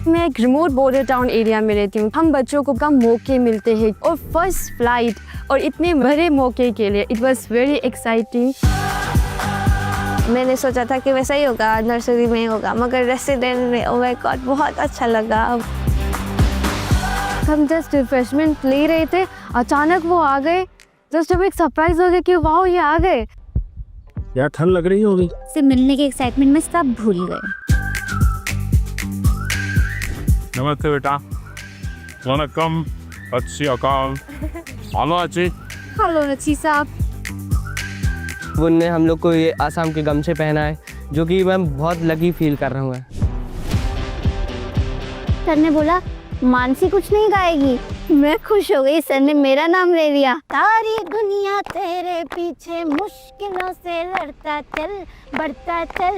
मैं एक remote border town area में रहती हूँ। हम बच्चों को कम मौके मिलते हैं और फर्स्ट फ्लाइट और इतने बड़े मौके के लिए इट वॉज वेरी एक्साइटिंग। मैंने सोचा था कि वैसा ही होगा, नर्सरी में होगा, मगर रेसिडेंट में ओह माय गॉड बहुत अच्छा लगा। हम जस्ट रिफ्रेशमेंट ले रहे थे, अचानक वो आ गए। जस्ट हमें एक सरप्राइज हो गया कि वाह ये आ गए। यार ठंड लग रही होगी। से मिलने के एक्साइटमेंट में सब भूल गए। नमस्ते बेटा। वनकम, अच्छी अकाल। हेलो अच्छी। हेलो अच्छी साहब। उनने हम लोग को ये आसाम के गमछे पहना है, जो कि मैं बहुत लकी फील कर रहा हूँ। सर ने बोला मानसी कुछ नहीं गाएगी। मैं खुश हो गई, सर ने मेरा नाम ले लिया। सारी दुनिया तेरे पीछे मुश्किलों से लड़ता चल, बढ़ता चल।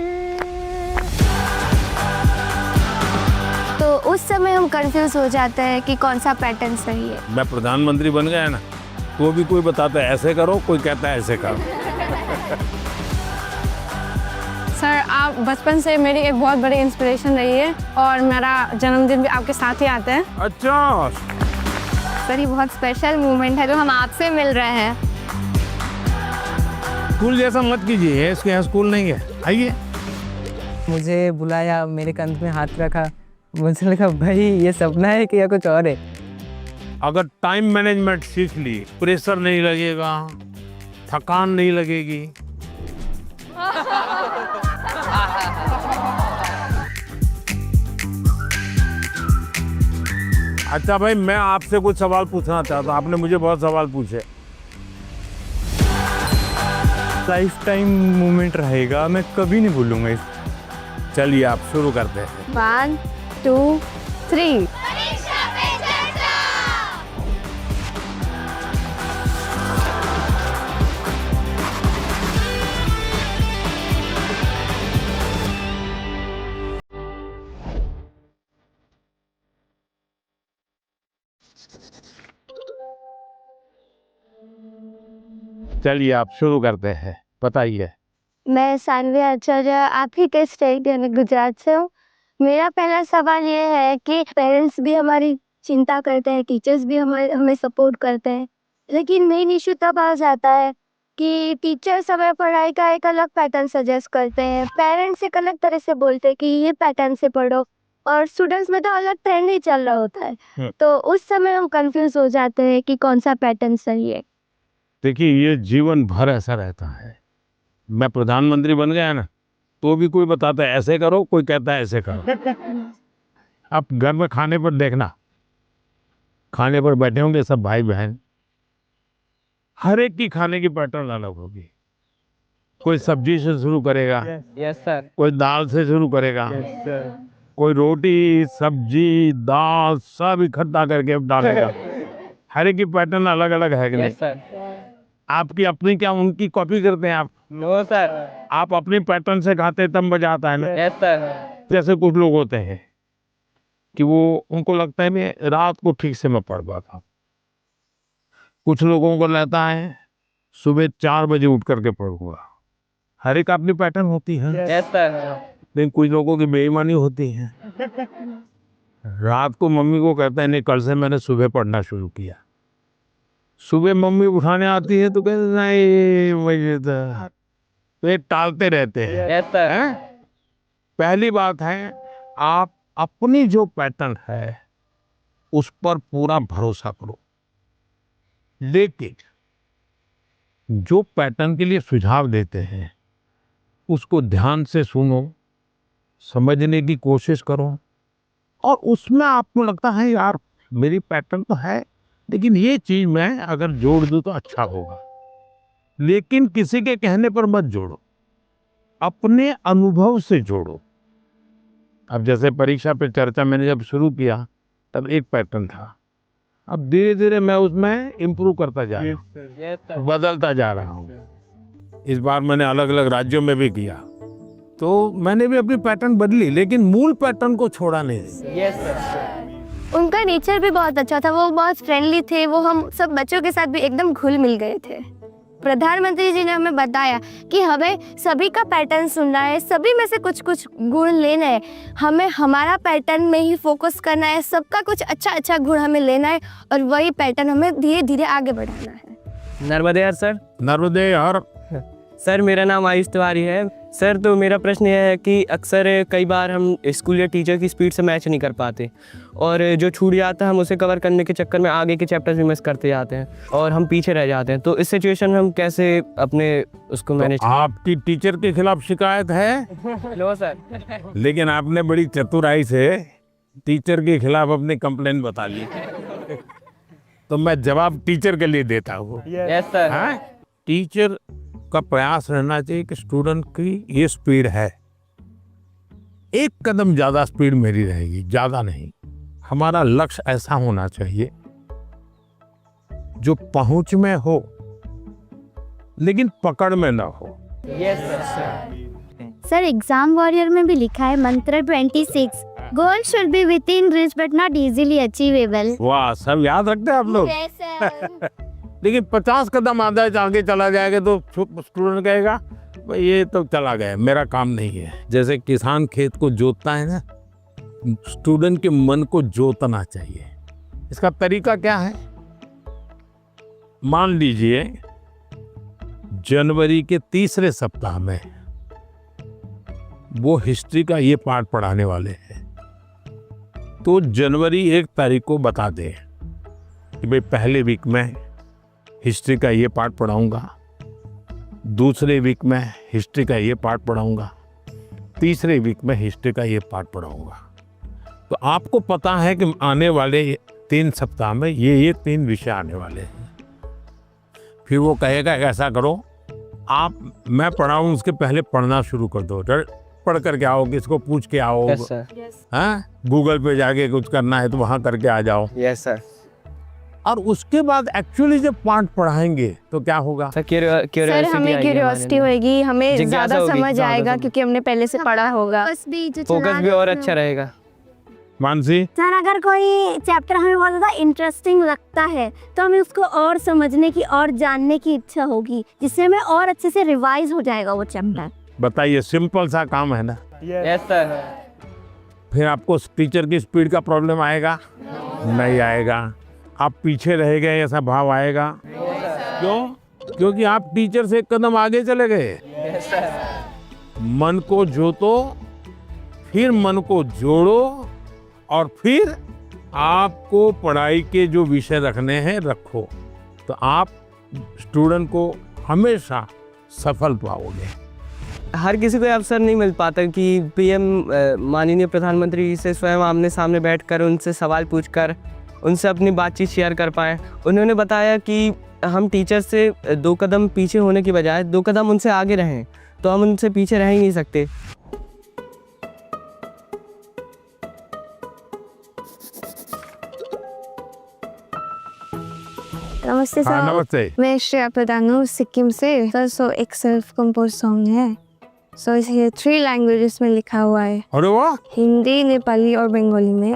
तो उस समय हम कंफ्यूज हो जाते हैं कि कौन सा पैटर्न सही है। मैं प्रधानमंत्री बन गया है ना, तो भी कोई बताता है ऐसे करो, कोई कहता है ऐसे करो। सर आप बचपन से मेरी एक बहुत बड़ी इंस्पिरेशन रही है और मेरा जन्मदिन भी आपके साथ ही आता है। अच्छा सर ये बहुत स्पेशल मोमेंट है जो हम आपसे मिल रहे हैं। स्कूल जैसा मत कीजिए, इसके यहाँ स्कूल नहीं है। आइए। मुझे बुलाया, मेरे कंध में हाथ रखा। मुझे लगा भाई ये सपना है कि या कुछ और है। अगर टाइम मैनेजमेंट सीख ली, प्रेशर नहीं लगेगा, थकान नहीं लगेगी। अच्छा भाई, मैं आपसे कुछ सवाल पूछना चाहता हूँ। आपने मुझे बहुत सवाल पूछे। लाइफ टाइम मोमेंट रहेगा, मैं कभी नहीं भूलूंगा इस। चलिए आप शुरू करते हैं। 1 2 3। चलिए आप शुरू करते हैं, बताइए। मैं सानवी आचार्य, आप ही के स्टेट यानी गुजरात से हूँ। मेरा पहला सवाल ये है कि पेरेंट्स भी हमारी चिंता करते हैं, टीचर्स भी हमें सपोर्ट करते हैं, लेकिन मेन इशू तब आ जाता है कि टीचर्स हमें पढ़ाई का एक अलग पैटर्न सजेस्ट करते हैं, पेरेंट्स एक अलग तरह से बोलते हैं कि ये पैटर्न से पढ़ो, और स्टूडेंट्स में तो अलग ट्रेंड ही चल रहा होता है। तो उस समय हम कंफ्यूज हो जाते हैं कि कौन सा पैटर्न सही है। देखिए ये जीवन भर ऐसा रहता है। मैं प्रधानमंत्री बन गया ना, तो भी कोई बताता है ऐसे करो, कोई कहता है ऐसे करो। आप घर में खाने पर देखना, खाने पर बैठे होंगे सब भाई बहन, हर एक की खाने की पैटर्न अलग होगी। कोई सब्जी से शुरू करेगा, यस सर। कोई दाल से शुरू करेगा, कोई रोटी सब्जी दाल सब इकट्ठा करके डालेगा। हर एक की पैटर्न अलग अलग है कि नहीं? Yes sir. आपकी अपनी क्या उनकी कॉपी करते हैं आप? No sir. आप अपने पैटर्न से खाते तब मजा आता है ना। Yes sir. जैसे कुछ लोग होते हैं कि वो उनको लगता है मैं रात को ठीक से मैं पढ़ पाता। कुछ लोगों को लगता है सुबह 4 बजे उठ करके पढ़ूंगा। हर एक अपनी पैटर्न होती है। Yes sir. लेकिन कुछ लोगों की बेईमानी होती है। रात को मम्मी को कहता है नहीं कल से मैंने सुबह पढ़ना शुरू किया। सुबह मम्मी उठाने आती है तो कहते नहीं मुझे तो ये टालते रहते हैं। Yes sir. पहली बात है आप अपनी जो पैटर्न है उस पर पूरा भरोसा करो, लेकिन जो पैटर्न के लिए सुझाव देते हैं उसको ध्यान से सुनो, समझने की कोशिश करो, और उसमें आपको लगता है यार मेरी पैटर्न तो है लेकिन ये चीज मैं अगर जोड़ दूं तो अच्छा होगा, लेकिन किसी के कहने पर मत जोड़ो, अपने अनुभव से जोड़ो। अब जैसे परीक्षा पे चर्चा मैंने जब शुरू किया तब एक पैटर्न था, अब धीरे धीरे मैं उसमें इम्प्रूव करता जा रहा हूँ, बदलता जा रहा हूँ। इस बार मैंने अलग अलग राज्यों में भी किया तो मैंने भी अपनी पैटर्न बदली, लेकिन मूल पैटर्न को छोड़ा नहीं। Yes sir. उनका नेचर भी बहुत अच्छा था, वो बहुत फ्रेंडली थे, वो हम सब बच्चों के साथ भी एकदम घुल मिल गए थे। प्रधानमंत्री जी ने हमें बताया कि हमें सभी का पैटर्न सुनना है, सभी में से कुछ कुछ गुण लेना है, हमें हमारा पैटर्न में ही फोकस करना है, सबका कुछ अच्छा अच्छा गुण हमें लेना है और वही पैटर्न हमें धीरे धीरे आगे बढ़ाना है। नर्मदे यार सर। नर्मदे हर। सर मेरा नाम आयुष तिवारी है। सर तो मेरा प्रश्न यह है कि अक्सर कई बार हम स्कूल या टीचर की स्पीड से मैच नहीं कर पाते और जो छूट जाता है हम उसे कवर करने के चक्कर में आगे के चैप्टर्स भी मिस करते जाते हैं और हम पीछे रह जाते हैं। तो इस सिचुएशन में हम कैसे अपने उसको मैनेज। आपकी टीचर के खिलाफ शिकायत है? लो सर। लेकिन आपने बड़ी चतुराई से टीचर के खिलाफ अपनी कंप्लेंट बता ली। तो मैं जवाब टीचर के लिए देता हूँ। Yes sir. हाँ? टीचर का प्रयास रहना चाहिए कि स्टूडेंट की ये स्पीड है, एक कदम ज्यादा स्पीड मेरी रहेगी, ज्यादा नहीं। हमारा लक्ष्य ऐसा होना चाहिए जो पहुंच में हो लेकिन पकड़ में ना हो। Yes sir. Sir exam warrior में भी लिखा है मंत्र 26, goal should be with in reach but not easily achievable. वाह, सब याद रखते हैं आप लोग। लेकिन 50 कदम आगे चला जाएगा तो स्टूडेंट कहेगा भाई ये तो चला गया, मेरा काम नहीं है। जैसे किसान खेत को जोतता है ना, स्टूडेंट के मन को जोतना चाहिए। इसका तरीका क्या है? मान लीजिए जनवरी के तीसरे सप्ताह में वो हिस्ट्री का ये पाठ पढ़ाने वाले हैं, तो जनवरी 1 तारीख को बता दें कि भाई पहले वीक में हिस्ट्री का ये पार्ट पढ़ाऊंगा, दूसरे वीक में हिस्ट्री का ये पार्ट पढ़ाऊंगा, तीसरे वीक में हिस्ट्री का ये पार्ट पढ़ाऊंगा। तो आपको पता है कि आने वाले 3 सप्ताह में ये 3 विषय आने वाले हैं। फिर वो कहेगा ऐसा करो, आप मैं पढ़ाऊँ उसके पहले पढ़ना शुरू कर दो, पढ़ करके आओ, किसको पूछ के आओ। Yes sir. हाँ, गूगल पे जाके कुछ करना है तो वहाँ करके आ जाओ। Yes sir. और उसके बाद एक्चुअली जब पाठ पढ़ाएंगे तो क्या होगा? सर हमें क्यूरियोसिटी होगी, हमें ज्यादा समझ आएगा क्योंकि हमने पहले से पढ़ा होगा। फोकस भी और अच्छा रहेगा। मानसी, सर अगर कोई चैप्टर हमें बहुत ज़्यादा इंटरेस्टिंग लगता है तो हमें उसको और समझने की और जानने की इच्छा होगी, जिससे हमें और अच्छे से रिवाइज हो जाएगा वो चैप्टर। बताइए, सिंपल सा काम है ना। Yes sir. फिर आपको टीचर की स्पीड का प्रॉब्लम आएगा? नहीं आएगा। आप पीछे रह गए ऐसा भाव आएगा? क्यों? क्योंकि आप टीचर से एक कदम आगे चले गए। मन को जोतो, फिर मन को जोड़ो और फिर आपको पढ़ाई के जो विषय रखने हैं रखो, तो आप स्टूडेंट को हमेशा सफल पाओगे। हर किसी को अवसर नहीं मिल पाता कि पीएम माननीय प्रधानमंत्री से स्वयं आमने सामने बैठकर उनसे सवाल पूछकर उनसे अपनी बातचीत शेयर कर पाएँ। उन्होंने बताया कि हम टीचर से 2 कदम पीछे होने की बजाय 2 कदम उनसे आगे रहें, तो हम उनसे पीछे रह ही नहीं सकते। नमस्ते हाँ, सर। नमस्ते। मैं श्रेया प्रधान हूँ सिक्किम से सर। सो एक सेल्फ कंपोज सॉन्ग है, सो ये 3 लैंग्वेजेस में लिखा हुआ है, अरे वाह। हिंदी, नेपाली और बंगाली में।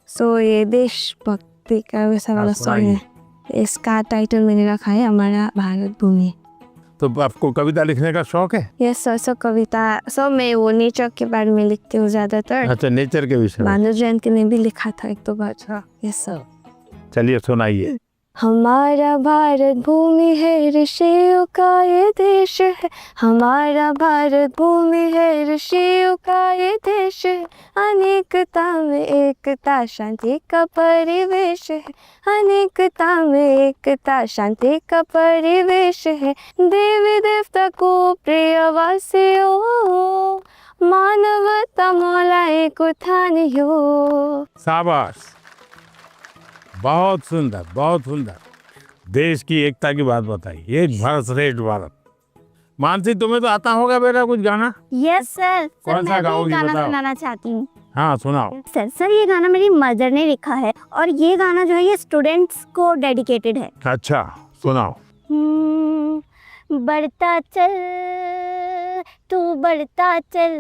सो ये देशभक्ति का वैसा वाला सॉन्ग है। इसका टाइटल मैंने रखा है हमारा भारत भूमि। तो आपको कविता लिखने का शौक है? Yes sir. सो कविता सब मैं वो नेचर के बारे में लिखती हूँ ज्यादातर। अच्छा, नेचर के विषय में। भानु जयंती ने भी लिखा था 1-2 बार। Yes sir. चलिए सुनाइए। हमारा भारत भूमि है, ऋषियों का ये देश है। हमारा भारत भूमि है, ऋषियों का ये देश है। अनेकता में एकता, शांति का परिवेश है। अनेकता में एकता, शांति का परिवेश है। देवी देवता को प्रिय वासियों, मानवता मौला एक उठानियो। शाबाश, बहुत सुंदर, बहुत सुंदर। देश की एकता की बात बताई, एक भारत श्रेष्ठ भारत। मानसी, तुम्हें तो आता होगा बेटा कुछ गाना? Yes sir. कौन सा गाओगी गाना बताओ? सुनाना चाहती हूँ। हाँ सुनाओ। सर ये गाना मेरी मदर ने लिखा है और ये गाना जो है ये स्टूडेंट्स को डेडिकेटेड है। अच्छा सुनाओ। बढ़ता चल तू बढ़ता चल,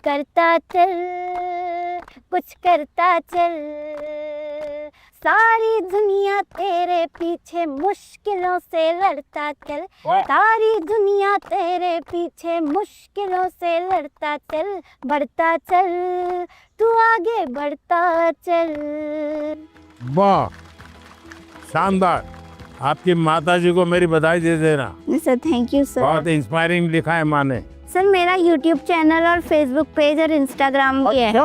करता चल कुछ करता चल, सारी दुनिया तेरे पीछे मुश्किलों से लड़ता चल, सारी दुनिया तेरे पीछे मुश्किलों से लड़ता चल, बढ़ता चल, तू आगे बढ़ता चल। वाह, शानदार। आपकी माताजी को मेरी बधाई दे देना। Sir thank you sir. बहुत इंस्पायरिंग लिखा है माँ ने। सर मेरा यूट्यूब चैनल और फेसबुक पेज और इंस्टाग्राम ये है।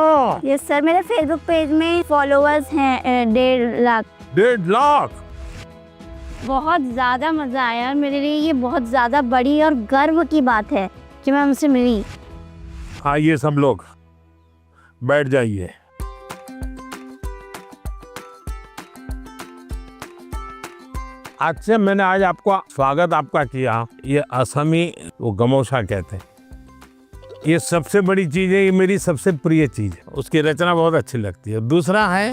यस सर, मेरे फेसबुक पेज में फॉलोअर्स हैं 1.5 लाख। 1.5 लाख? बहुत ज़्यादा मज़ा आया, मेरे लिए ये बहुत ज़्यादा बड़ी और गर्व की बात है कि मैं उनसे मिली। आइए सब लोग बैठ जाइए। आज से मैंने आज आपका स्वागत आपका किया। ये असमी वो गमोशा कहते हैं। ये सबसे बड़ी चीज़ है, ये मेरी सबसे प्रिय चीज़ है। उसकी रचना बहुत अच्छी लगती है। दूसरा है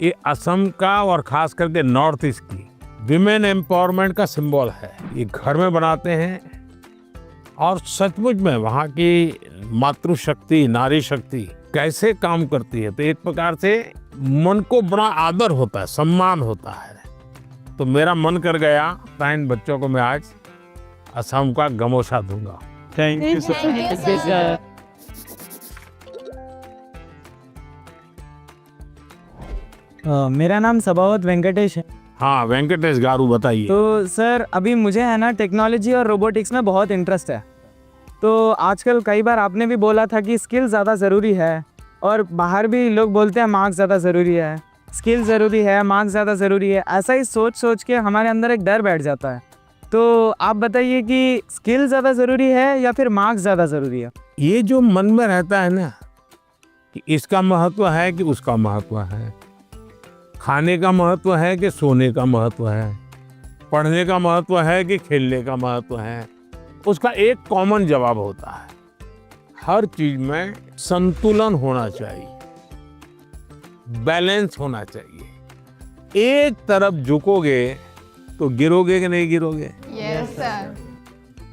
ये असम का और खास करके नॉर्थ ईस्ट की विमेन एम्पावरमेंट का सिंबल है। ये घर में बनाते हैं और सचमुच में वहाँ की मातृशक्ति, नारी शक्ति कैसे काम करती है, तो एक प्रकार से मन को बड़ा आदर होता है, सम्मान होता है। तो मेरा मन कर गया, इन बच्चों को मैं आज असम का गमोशा दूंगा। Thank you sir. मेरा नाम सभावत वेंकटेश है। हाँ वेंकटेश गारू, बताइए। तो सर अभी मुझे है ना टेक्नोलॉजी और रोबोटिक्स में बहुत इंटरेस्ट है। तो आजकल कई बार आपने भी बोला था कि स्किल ज़्यादा ज़रूरी है, और बाहर भी लोग बोलते हैं मार्क्स ज़्यादा ज़रूरी है, स्किल ज़रूरी है, मार्क्स ज़्यादा ज़रूरी है। ऐसा ही सोच सोच के हमारे अंदर एक डर बैठ जाता है। तो आप बताइए कि स्किल ज़्यादा ज़रूरी है या फिर मार्क्स ज़्यादा ज़रूरी है? ये जो मन में रहता है ना कि इसका महत्व है कि उसका महत्व है, खाने का महत्व है कि सोने का महत्व है, पढ़ने का महत्व है कि खेलने का महत्व है, उसका एक कॉमन जवाब होता है, हर चीज में संतुलन होना चाहिए, बैलेंस होना चाहिए। एक तरफ झुकोगे तो गिरोगे कि नहीं गिरोगे? Yes sir.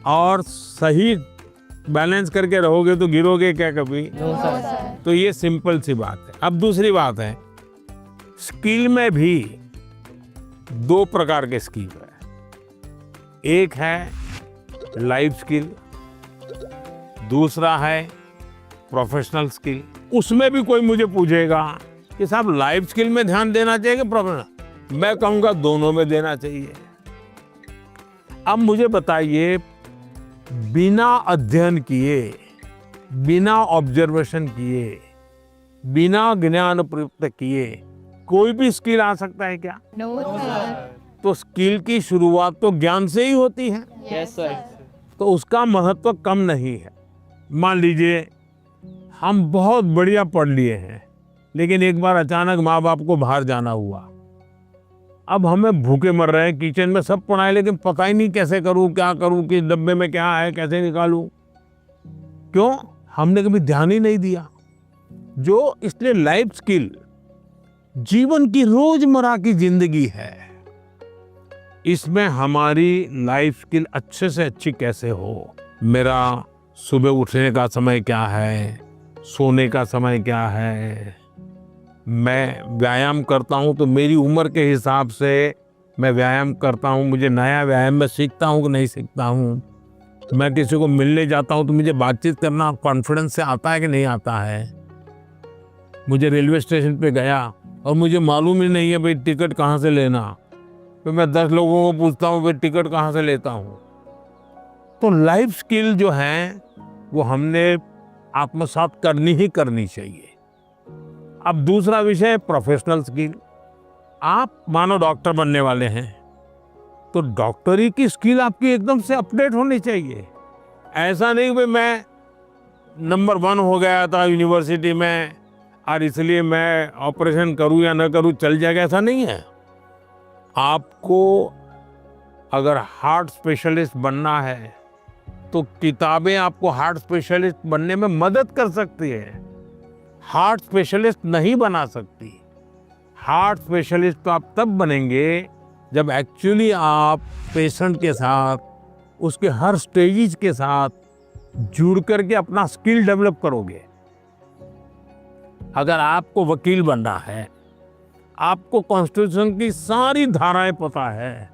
और सही बैलेंस करके रहोगे तो गिरोगे क्या कभी? No sir. तो ये सिंपल सी बात है। अब दूसरी बात है, स्किल में भी 2 प्रकार के स्किल है। एक है लाइफ स्किल, दूसरा है प्रोफेशनल स्किल। उसमें भी कोई मुझे पूछेगा कि साहब लाइफ स्किल में ध्यान देना चाहिए कि प्रोफेशनल, मैं कहूँगा दोनों में देना चाहिए। अब मुझे बताइए, बिना अध्ययन किए, बिना ऑब्जर्वेशन किए, बिना ज्ञान प्रयुक्त किए कोई भी स्किल आ सकता है क्या? No sir. तो स्किल की शुरुआत तो ज्ञान से ही होती है। Yes sir. तो उसका महत्व कम नहीं है। मान लीजिए हम बहुत बढ़िया पढ़ लिए हैं, लेकिन एक बार अचानक माँ बाप को बाहर जाना हुआ, अब हमें भूखे मर रहे हैं, किचन में सब पढ़ाए लेकिन पता ही नहीं कैसे करूँ, क्या करूँ, किस डब्बे में क्या है, कैसे निकालूं। क्यों? हमने कभी ध्यान ही नहीं दिया। जो इसलिए लाइफ स्किल जीवन की रोजमर्रा की जिंदगी है, इसमें हमारी लाइफ स्किल अच्छे से अच्छी कैसे हो। मेरा सुबह उठने का समय क्या है, सोने का समय क्या है, मैं व्यायाम करता हूँ तो मेरी उम्र के हिसाब से मैं व्यायाम करता हूँ, मुझे नया व्यायाम में सीखता हूँ कि नहीं सीखता हूँ, मैं किसी को मिलने जाता हूँ तो मुझे बातचीत करना कॉन्फिडेंस से आता है कि नहीं आता है। मुझे रेलवे स्टेशन पे गया और मुझे मालूम ही नहीं है भाई टिकट कहाँ से लेना, तो मैं 10 लोगों को पूछता हूँ भाई टिकट कहाँ से लेता हूँ। तो लाइफ स्किल जो है वो हमने आत्मसात करनी ही करनी चाहिए। अब दूसरा विषय प्रोफेशनल स्किल। आप मानो डॉक्टर बनने वाले हैं तो डॉक्टरी की स्किल आपकी एकदम से अपडेट होनी चाहिए। ऐसा नहीं कि मैं नंबर 1 हो गया था यूनिवर्सिटी में और इसलिए मैं ऑपरेशन करूं या न करूं चल जाएगा, ऐसा नहीं है। आपको अगर हार्ट स्पेशलिस्ट बनना है तो किताबें आपको हार्ट स्पेशलिस्ट बनने में मदद कर सकती है, हार्ट स्पेशलिस्ट नहीं बना सकती। हार्ट स्पेशलिस्ट तो आप तब बनेंगे जब एक्चुअली आप पेशेंट के साथ, उसके हर स्टेजेस के साथ जुड़ करके अपना स्किल डेवलप करोगे। अगर आपको वकील बनना है आपको कॉन्स्टिट्यूशन की सारी धाराएं पता है,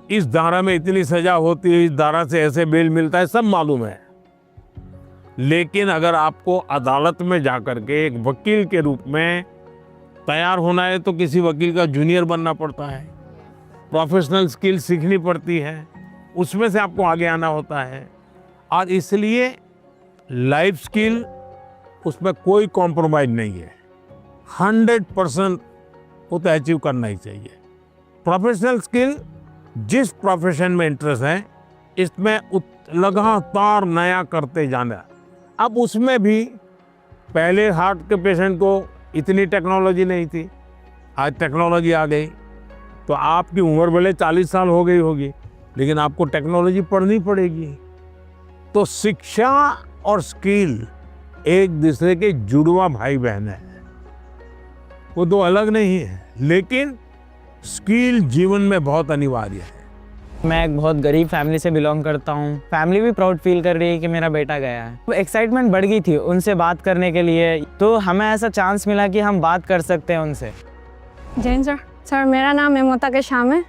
इस धारा में इतनी सजा होती है, इस धारा से ऐसे बेल मिलता है, सब मालूम है। लेकिन अगर आपको अदालत में जाकर के एक वकील के रूप में तैयार होना है तो किसी वकील का जूनियर बनना पड़ता है, प्रोफेशनल स्किल सीखनी पड़ती है, उसमें से आपको आगे आना होता है। और इसलिए लाइफ स्किल, उसमें कोई कॉम्प्रोमाइज नहीं है, 100% वो तो अचीव करना ही चाहिए। प्रोफेशनल स्किल, जिस प्रोफेशन में इंटरेस्ट है, इसमें लगातार नया करते जाना। अब उसमें भी पहले हार्ट के पेशेंट को इतनी टेक्नोलॉजी नहीं थी, आज टेक्नोलॉजी आ गई, तो आपकी उम्र भले 40 साल हो गई होगी, लेकिन आपको टेक्नोलॉजी पढ़नी पड़ेगी। तो शिक्षा और स्किल एक दूसरे के जुड़वा भाई बहन है, वो दो अलग नहीं है, लेकिन स्किल जीवन में बहुत अनिवार्य है। मैं एक बहुत गरीब फैमिली से बिलोंग करता हूँ। फैमिली भी प्राउड फील कर रही है कि मेरा बेटा गया है। एक्साइटमेंट बढ़ गई थी उनसे बात करने के लिए, तो हमें ऐसा चांस मिला कि हम बात कर सकते हैं उनसे। जैन सर, मेरा नाम ममता के शाम है,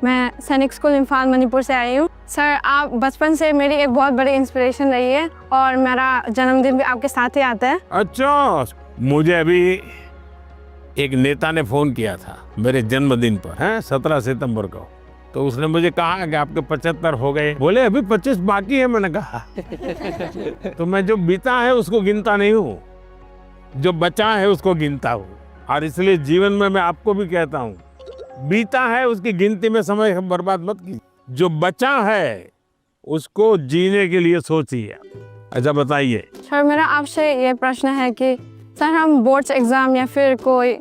मैं सैनिक स्कूल इम्फाल मणिपुर से आई हूँ। सर, आप बचपन से मेरी एक बहुत बड़ी इंस्पिरेशन रही है और मेरा जन्मदिन भी आपके साथ ही आता है। अच्छा, मुझे अभी एक नेता ने फोन किया था मेरे जन्मदिन पर, है 17 सितंबर को, तो उसने मुझे कहा कि आपके 75 हो गए, बोले अभी 25 बाकी है। मैंने कहा तो मैं जो बीता है उसको गिनता नहीं हूँ, जो बचा है उसको गिनता हूँ। और इसलिए जीवन में मैं आपको भी कहता हूँ, बीता है उसकी गिनती में समय बर्बाद मत कीजिए, जो बचा है उसको जीने के लिए सोचिए। अच्छा बताइए सर, मेरा आपसे ये प्रश्न है कि सर, हम बोर्ड्स एग्ज़ाम या फिर कोई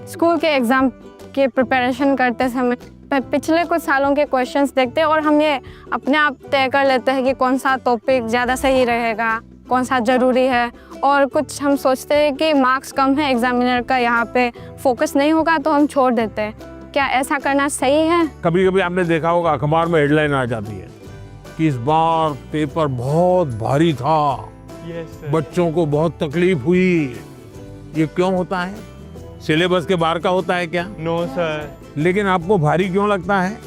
स्कूल के एग्ज़ाम के प्रिपरेशन करते समय पिछले कुछ सालों के क्वेश्चंस देखते हैं और हम ये अपने आप तय कर लेते हैं कि कौन सा टॉपिक ज़्यादा सही रहेगा, कौन सा ज़रूरी है, और कुछ हम सोचते हैं कि मार्क्स कम है एग्जामिनर का, यहाँ पे फोकस नहीं होगा तो हम छोड़ देते हैं। क्या ऐसा करना सही है? कभी कभी आपने देखा होगा अखबार में हेडलाइन आ जाती है कि इस बार पेपर बहुत भारी था, बच्चों को बहुत तकलीफ हुई। ये क्यों होता है? सिलेबस के बाहर का होता है क्या? No sir. लेकिन आपको भारी क्यों लगता है?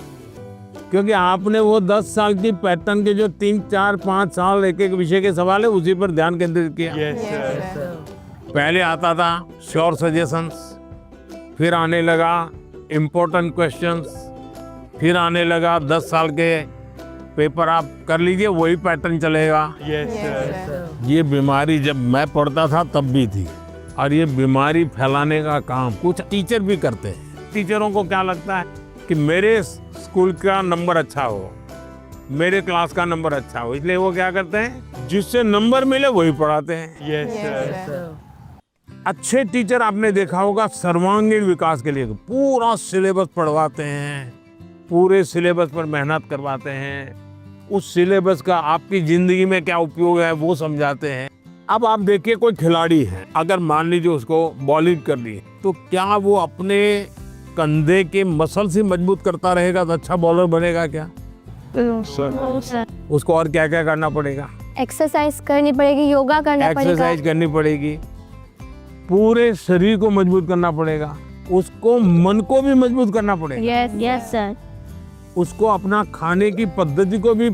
क्योंकि आपने वो 10 साल की पैटर्न के जो 3, 4, 5 साल एक एक विषय के सवाल है उसी पर ध्यान केंद्रित किया। Yes sir. पहले आता था श्योर सजेशंस, फिर आने लगा इम्पोर्टेंट क्वेश्चंस, फिर आने लगा 10 साल के पेपर आप कर लीजिए, वही पैटर्न चलेगा। Yes sir. ये बीमारी जब मैं पढ़ता था तब भी थी, और ये बीमारी फैलाने का काम कुछ टीचर भी करते हैं। टीचरों को क्या लगता है कि मेरे स्कूल का नंबर अच्छा हो, मेरे क्लास का नंबर अच्छा हो, इसलिए वो क्या करते हैं, जिससे नंबर मिले वही पढ़ाते हैं। Yes sir. अच्छे टीचर आपने देखा होगा सर्वांगीण विकास के लिए पूरा सिलेबस पढ़वाते हैं, पूरे सिलेबस पर मेहनत करवाते हैं, उस सिलेबस का आपकी जिंदगी में क्या उपयोग है वो समझाते हैं। अब आप देखिए कोई खिलाड़ी है, अगर मान लीजिए उसको बॉलिंग कर ली, तो क्या वो अपने कंधे के मसल से मजबूत करता रहेगा तो अच्छा बॉलर बनेगा क्या? उसको और क्या क्या करना पड़ेगा? एक्सरसाइज करनी पड़ेगी, योगा करना पड़ेगा, एक्सरसाइज करनी पड़ेगी, पूरे शरीर को मजबूत करना पड़ेगा, उसको मन को भी मजबूत करना पड़ेगा। Yes sir. उसको अपना खाने की पद्धति को भी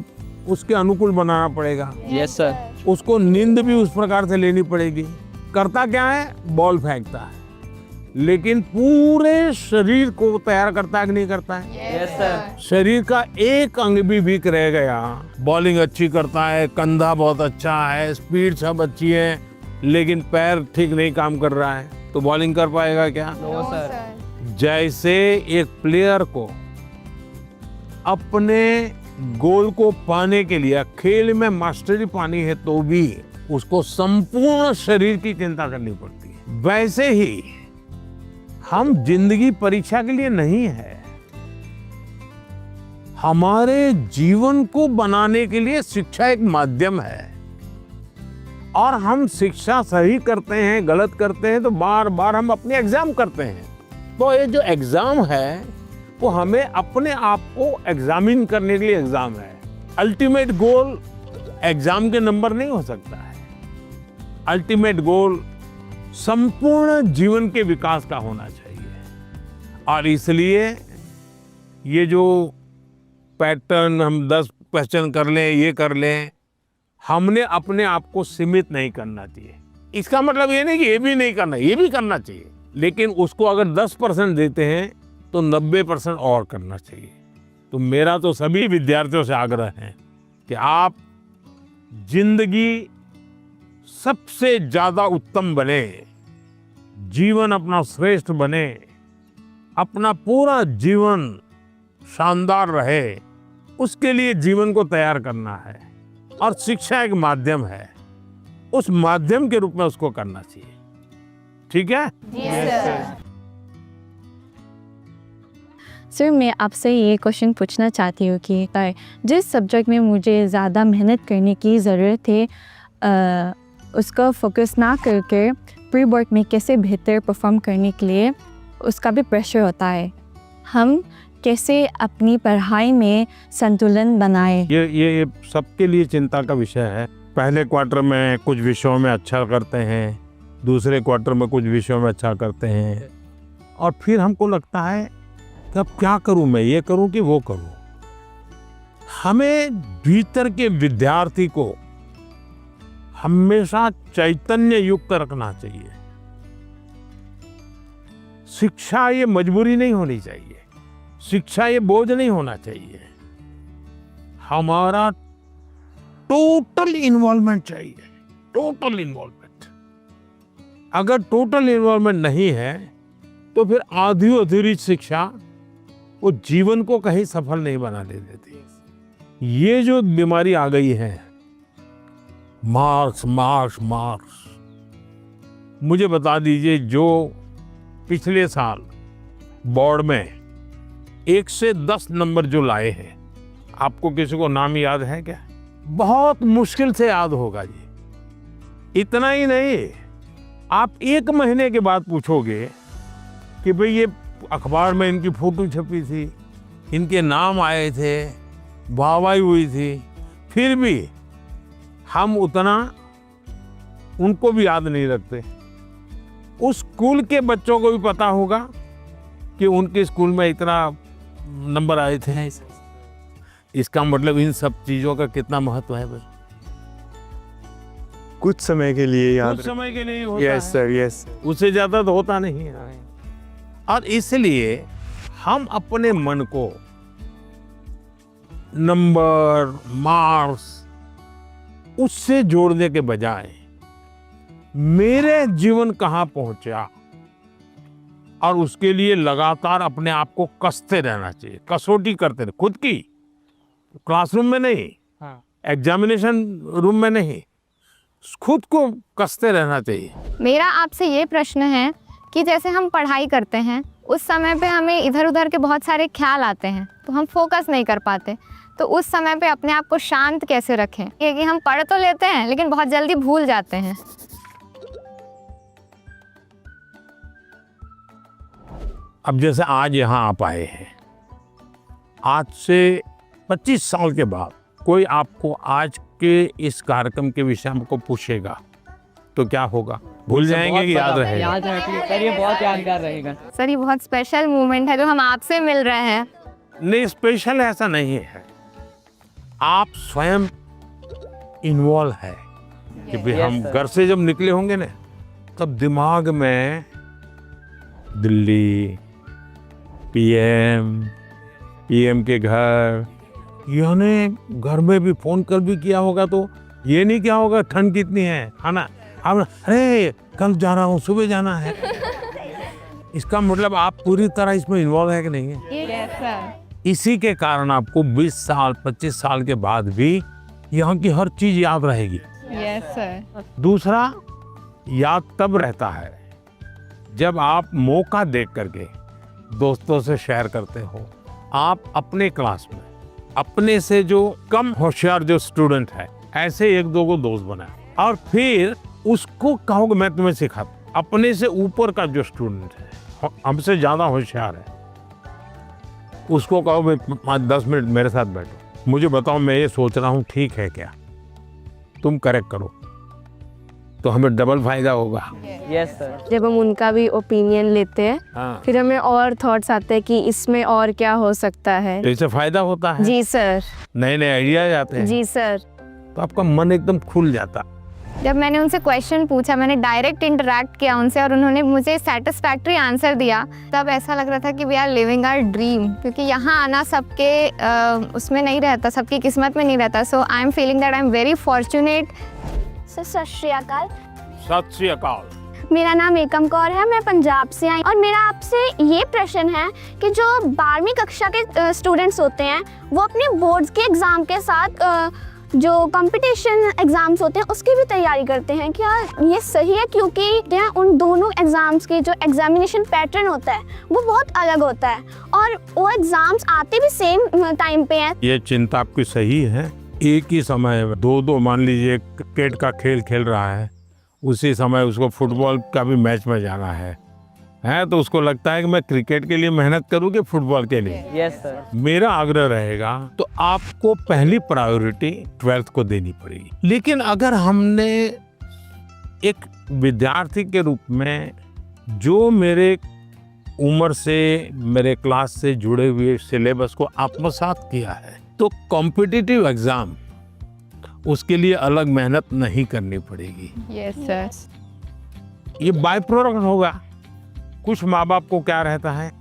उसके अनुकूल बनाना पड़ेगा। Yes sir. उसको नींद भी उस प्रकार से लेनी पड़ेगी। करता क्या है? बॉल फेंकता है, लेकिन पूरे शरीर को तैयार करता है कि नहीं करता है? Yes sir. शरीर का एक अंग भी वीक रह गया, बॉलिंग अच्छी करता है, कंधा बहुत अच्छा है, स्पीड सब अच्छी है, लेकिन पैर ठीक नहीं काम कर रहा है, तो बॉलिंग कर पाएगा क्या? No sir. जैसे एक प्लेयर को अपने गोल को पाने के लिए खेल में मास्टरी पानी है तो भी उसको संपूर्ण शरीर की चिंता करनी पड़ती है, वैसे ही हम जिंदगी परीक्षा के लिए नहीं है, हमारे जीवन को बनाने के लिए शिक्षा एक माध्यम है। और हम शिक्षा सही करते हैं, गलत करते हैं तो बार बार हम अपने एग्जाम करते हैं। तो ये जो एग्जाम है वो हमें अपने आप को एग्जामिन करने के लिए एग्जाम है। अल्टीमेट गोल एग्जाम के नंबर नहीं हो सकता है। अल्टीमेट गोल संपूर्ण जीवन के विकास का होना चाहिए। और इसलिए ये जो पैटर्न हम 10 क्वेश्चन कर लें, ये कर लें, हमने अपने आप को सीमित नहीं करना चाहिए। इसका मतलब ये नहीं कि ये भी नहीं करना, ये भी करना चाहिए, लेकिन उसको अगर 10% देते हैं तो 90% और करना चाहिए। तो मेरा तो सभी विद्यार्थियों से आग्रह है कि आप जिंदगी सबसे ज्यादा उत्तम बने, जीवन अपना श्रेष्ठ बने, अपना पूरा जीवन शानदार रहे, उसके लिए जीवन को तैयार करना है। और शिक्षा एक माध्यम है, उस माध्यम के रूप में उसको करना चाहिए। ठीक है? सर, मैं आपसे ये क्वेश्चन पूछना चाहती हूँ कि जिस सब्जेक्ट में मुझे ज़्यादा मेहनत करने की ज़रूरत है, उसका फोकस ना करके प्री बोर्ड में कैसे बेहतर परफॉर्म करने के लिए उसका भी प्रेशर होता है। हम कैसे अपनी पढ़ाई में संतुलन बनाएं? ये सबके लिए चिंता का विषय है। पहले क्वार्टर में कुछ विषयों में अच्छा करते हैं, दूसरे क्वार्टर में कुछ विषयों में अच्छा करते हैं, और फिर हमको लगता है कि अब क्या करूं, मैं ये करूं कि वो करूं। हमें भीतर के विद्यार्थी को हमेशा चैतन्य युक्त रखना चाहिए। शिक्षा ये मजबूरी नहीं होनी चाहिए, शिक्षा ये बोझ नहीं होना चाहिए। हमारा टोटल इन्वॉल्वमेंट चाहिए, टोटल इन्वॉल्वमेंट। अगर टोटल इन्वॉल्वमेंट नहीं है तो फिर आधी अधूरी शिक्षा वो जीवन को कहीं सफल नहीं बना दे देती। ये जो बीमारी आ गई है, मार्क्स मार्क्स मार्क्स, मुझे बता दीजिए, जो पिछले साल बोर्ड में 1 से 10 नंबर जो लाए हैं, आपको किसी को नाम याद है क्या? बहुत मुश्किल से याद होगा जी। इतना ही नहीं, आप 1 महीने के बाद पूछोगे कि भाई ये अखबार में इनकी फोटो छपी थी, इनके नाम आए थे, वाहवाही हुई थी, फिर भी हम उतना उनको भी याद नहीं रखते। उस स्कूल के बच्चों को भी पता होगा कि उनके स्कूल में इतना नंबर आए थे। इसका मतलब इन सब चीजों का कितना महत्व है भाई। कुछ समय के लिए याद, कुछ समय के लिए होता यस सर, यस। उससे ज्यादा तो होता नहीं है। और इसलिए हम अपने मन को नंबर, मार्क्स, उससे जोड़ने के बजाय मेरे जीवन कहाँ पहुंचा, और उसके लिए लगातार अपने आप को कसते रहना चाहिए, कसौटी करते रहे खुद की। क्लासरूम में नहीं, एग्जामिनेशन रूम में नहीं, खुद को कसते रहना चाहिए। मेरा आपसे ये प्रश्न है कि जैसे हम पढ़ाई करते हैं, उस समय पे हमें इधर उधर के बहुत सारे ख्याल आते हैं, तो हम फोकस नहीं कर पाते। तो उस समय पे अपने आप को शांत कैसे रखें? क्योंकि हम पढ़ तो लेते हैं लेकिन बहुत जल्दी भूल जाते हैं। अब जैसे आज यहाँ आप आए हैं, आज से 25 साल के बाद कोई आपको आज के इस कार्यक्रम के विषय में को पूछेगा तो क्या होगा? भूल जाएंगे कि याद रहेगा? याद रखिए सर, ये बहुत यादगार रहेगा। सर, ये बहुत स्पेशल मोमेंट है जो हम आपसे मिल रहे हैं। नहीं, स्पेशल ऐसा नहीं है, आप स्वयं इन्वॉल्व है कि भाई हम घर से जब निकले होंगे ना, तब दिमाग में दिल्ली, पीएम के घर, यानी घर में भी फोन कर भी किया होगा तो ये नहीं क्या होगा ठंड कितनी है ना, अब अरे कल जा रहा हूँ, सुबह जाना है। इसका मतलब आप पूरी तरह इसमें इन्वॉल्व है कि नहीं है? Yes sir. इसी के कारण आपको 20 साल 25 साल के बाद भी यहाँ की हर चीज याद रहेगी। Yes sir. दूसरा, याद तब रहता है जब आप मौका देख करके दोस्तों से शेयर करते हो। आप अपने क्लास में अपने से जो कम होशियार जो स्टूडेंट है, ऐसे 1-2 को दोस्त बनाए और फिर उसको कहोगे मैं तुम्हें सिखाता। अपने से ऊपर का जो स्टूडेंट है, हमसे ज्यादा होशियार है, उसको कहो भाई 5-10 मिनट मेरे साथ बैठो, मुझे बताओ मैं ये सोच रहा हूँ ठीक है क्या, तुम करेक्ट करो। तो हमें डबल फायदा होगा। Yes sir. जब हम उनका भी ओपिनियन लेते हैं हाँ, फिर हमें और थॉट्स आते हैं कि इसमें और क्या हो सकता है। तो इससे फायदा होता है, जी सर। नए नए आइडियाज आते हैं, जी सर। तो आपका मन एकदम खुल जाता। जब मैंने उनसे क्वेश्चन पूछा, मैंने डायरेक्ट इंटरेक्ट किया उनसे और उन्होंने मुझे सेटिस्फैक्ट्री आंसर दिया, तब ऐसा लग रहा था कि we are living our dream, क्योंकि यहाँ आना सबके उसमें नहीं रहता, सबकी किस्मत में नहीं रहता। So I am feeling that I am very fortunate. Sir सत श्री अकाल। सत श्री अकाल। मेरा नाम एकम कौर है, मैं पंजाब से आई और मेरा आपसे ये प्रश्न है कि जो 12वीं कक्षा के स्टूडेंट्स होते हैं वो अपने बोर्ड्स के एग्ज़ाम के साथ जो कंपटीशन एग्ज़ाम्स होते हैं उसकी भी तैयारी करते हैं, क्या ये सही है? क्योंकि उन दोनों एग्ज़ाम्स की जो एग्जामिनेशन पैटर्न होता है वो बहुत अलग होता है और वो एग्ज़ाम्स आते भी सेम टाइम पे हैं। ये चिंता आपकी सही है। एक ही समय में दो मान लीजिए क्रिकेट का खेल खेल रहा है, उसी समय उसको फुटबॉल का भी मैच में जाना है तो उसको लगता है कि मैं क्रिकेट के लिए मेहनत करूं कि फुटबॉल के लिए। Yes sir. मेरा आग्रह रहेगा तो आपको पहली प्रायोरिटी 12th को देनी पड़ेगी। लेकिन अगर हमने एक विद्यार्थी के रूप में जो मेरे उम्र से, मेरे क्लास से जुड़े हुए सिलेबस को आत्मसात किया है, तो कॉम्पिटिटिव एग्जाम उसके लिए अलग मेहनत नहीं करनी पड़ेगी। Yes sir. ये बाय प्रोडक्ट होगा। कुछ माँ बाप को क्या रहता है,